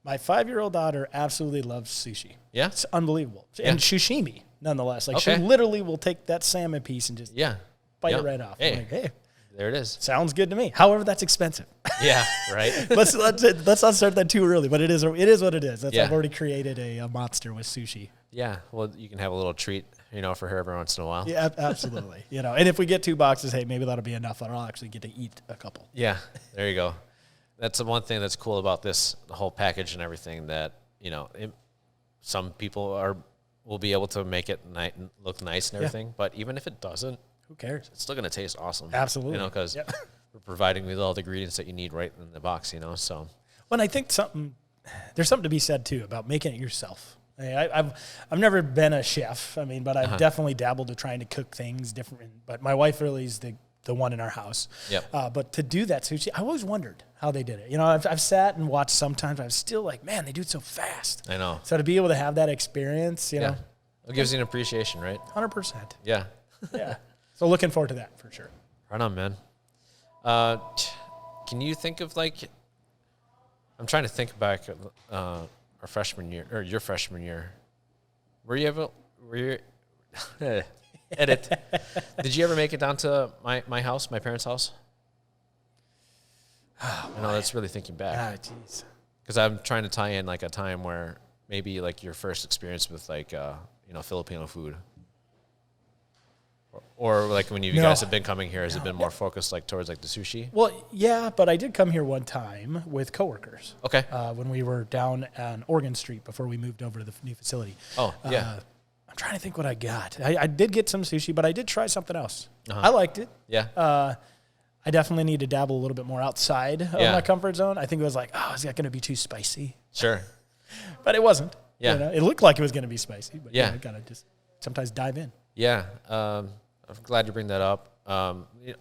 My 5-year-old daughter absolutely loves sushi. Yeah. It's unbelievable. Yeah. And sashimi, nonetheless. Like Okay. she literally will take that salmon piece and just Yeah. bite Yeah. it right off. Hey. I'm like, hey, There it is. sounds good to me. However, that's expensive. Yeah. Right. let's not start that too early, but it is what it is. Yeah. I've already created a monster with sushi. Yeah. Well, you can have a little treat, for her every once in a while. Yeah, absolutely. And if we get 2 boxes, hey, maybe that'll be enough that I'll actually get to eat a couple. Yeah. There you go. That's the one thing that's cool about the whole package and everything that, some people will be able to make it look nice and everything, but even if it doesn't, Who cares? it's still going to taste awesome. Absolutely. Because we're providing with all the ingredients that you need right in the box, so. Well, I think there's something to be said too about making it yourself. I've never been a chef. But I've definitely dabbled with trying to cook things different. But my wife really is the one in our house. Yep. But to do that sushi, I always wondered how they did it. I've sat and watched sometimes. I'm still like, man, they do it so fast. I know. So to be able to have that experice, Yeah. It gives you an appreciation, right? 100%. Yeah. Yeah. So looking forward to that for sure. Right on, man. Can you think of I'm trying to think back our freshman year or your freshman year. Were you edit? Did you ever make it down to my house, my parents' house? I know that's really thinking back. Ah, jeez. Because I'm trying to tie in a time where maybe your first experience with Filipino food. Or when you guys have been coming here, has it been more focused towards the sushi? Well, yeah, but I did come here one time with coworkers. Okay. When we were down on Oregon Street before we moved over to the new facility. Oh, yeah. I'm trying to think what I got. I did get some sushi, but I did try something else. Uh-huh. I liked it. Yeah. I definitely need to dabble a little bit more outside of my comfort zone. I think it was is that going to be too spicy? Sure. But it wasn't. Yeah. It looked like it was going to be spicy, but Yeah. you got to just sometimes dive in. Yeah. I'm glad you bring that up.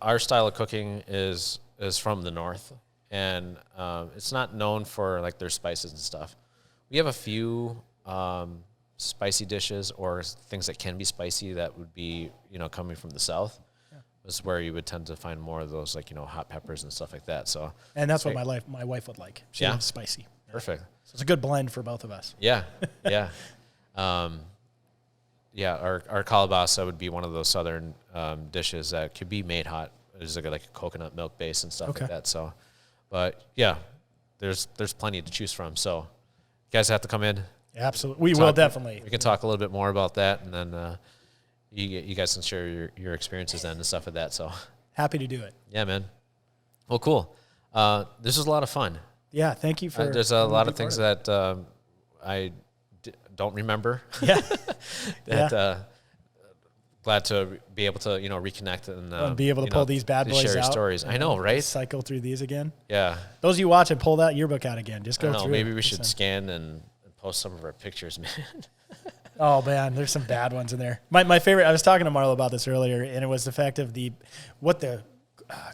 Our style of cooking is from the north, and it's not known for their spices and stuff. We have a few spicy dishes or things that can be spicy that would be coming from the south. Is where you would tend to find more of those hot peppers and stuff like that. So, and that's what my wife would like. She loves spicy. Perfect. So it's a good blend for both of us. Yeah, yeah, yeah. Our kalabasa would be one of those southern dishes that could be made hot. It's like a coconut milk base and stuff like that. So, but yeah, there's plenty to choose from. So, you guys have to come in. Absolutely. We will definitely. We can talk a little bit more about that, and then you guys can share your experiences then and stuff with that. So happy to do it. Yeah, man. Well, cool. This was a lot of fun. Yeah, thank you for. There's a lot of things that I don't remember. Yeah. Glad to be able to reconnect and be able to pull these bad boys share your out. stories. I know, right? Cycle through these again. Yeah. Those of you watching, pull that yearbook out again. Just go through. Maybe we should scan and post some of our pictures, man. Oh man, there's some bad ones in there. My favorite. I was talking to Marlo about this earlier, and it was the fact of what the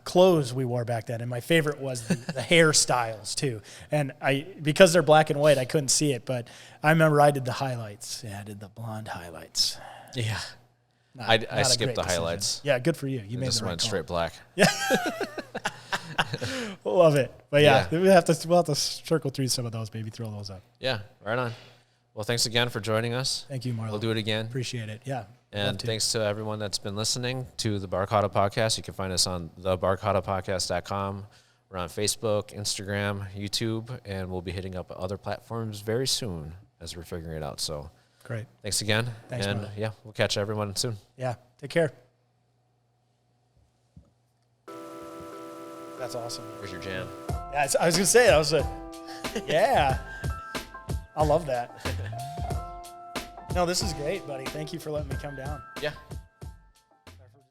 clothes we wore back then. And my favorite was the hairstyles too. And because they're black and white, I couldn't see it, but I remember I did the highlights. Yeah, I did the blonde highlights. Yeah. I skipped the highlights. Yeah, good for you. You made just the right went call. straight black. Yeah. Love it. But yeah, we'll have to circle through some of those, maybe throw those up. Yeah, right on. Well, thanks again for joining us. Thank you, Marlo. We'll do it again. Appreciate it. Yeah. And thanks to everyone that's been listening to the Barkada Podcast. You can find us on thebarkadapodcast.com. We're on Facebook, Instagram, YouTube, and we'll be hitting up other platforms very soon as we're figuring it out. So great. Thanks again. Thanks, and Marlo. yeah, we'll catch everyone soon. Yeah. Take care. That's awesome. Where's your jam? Yeah, I was going to say, that was yeah. I love that. No, this is great, buddy. Thank you for letting me come down. Yeah.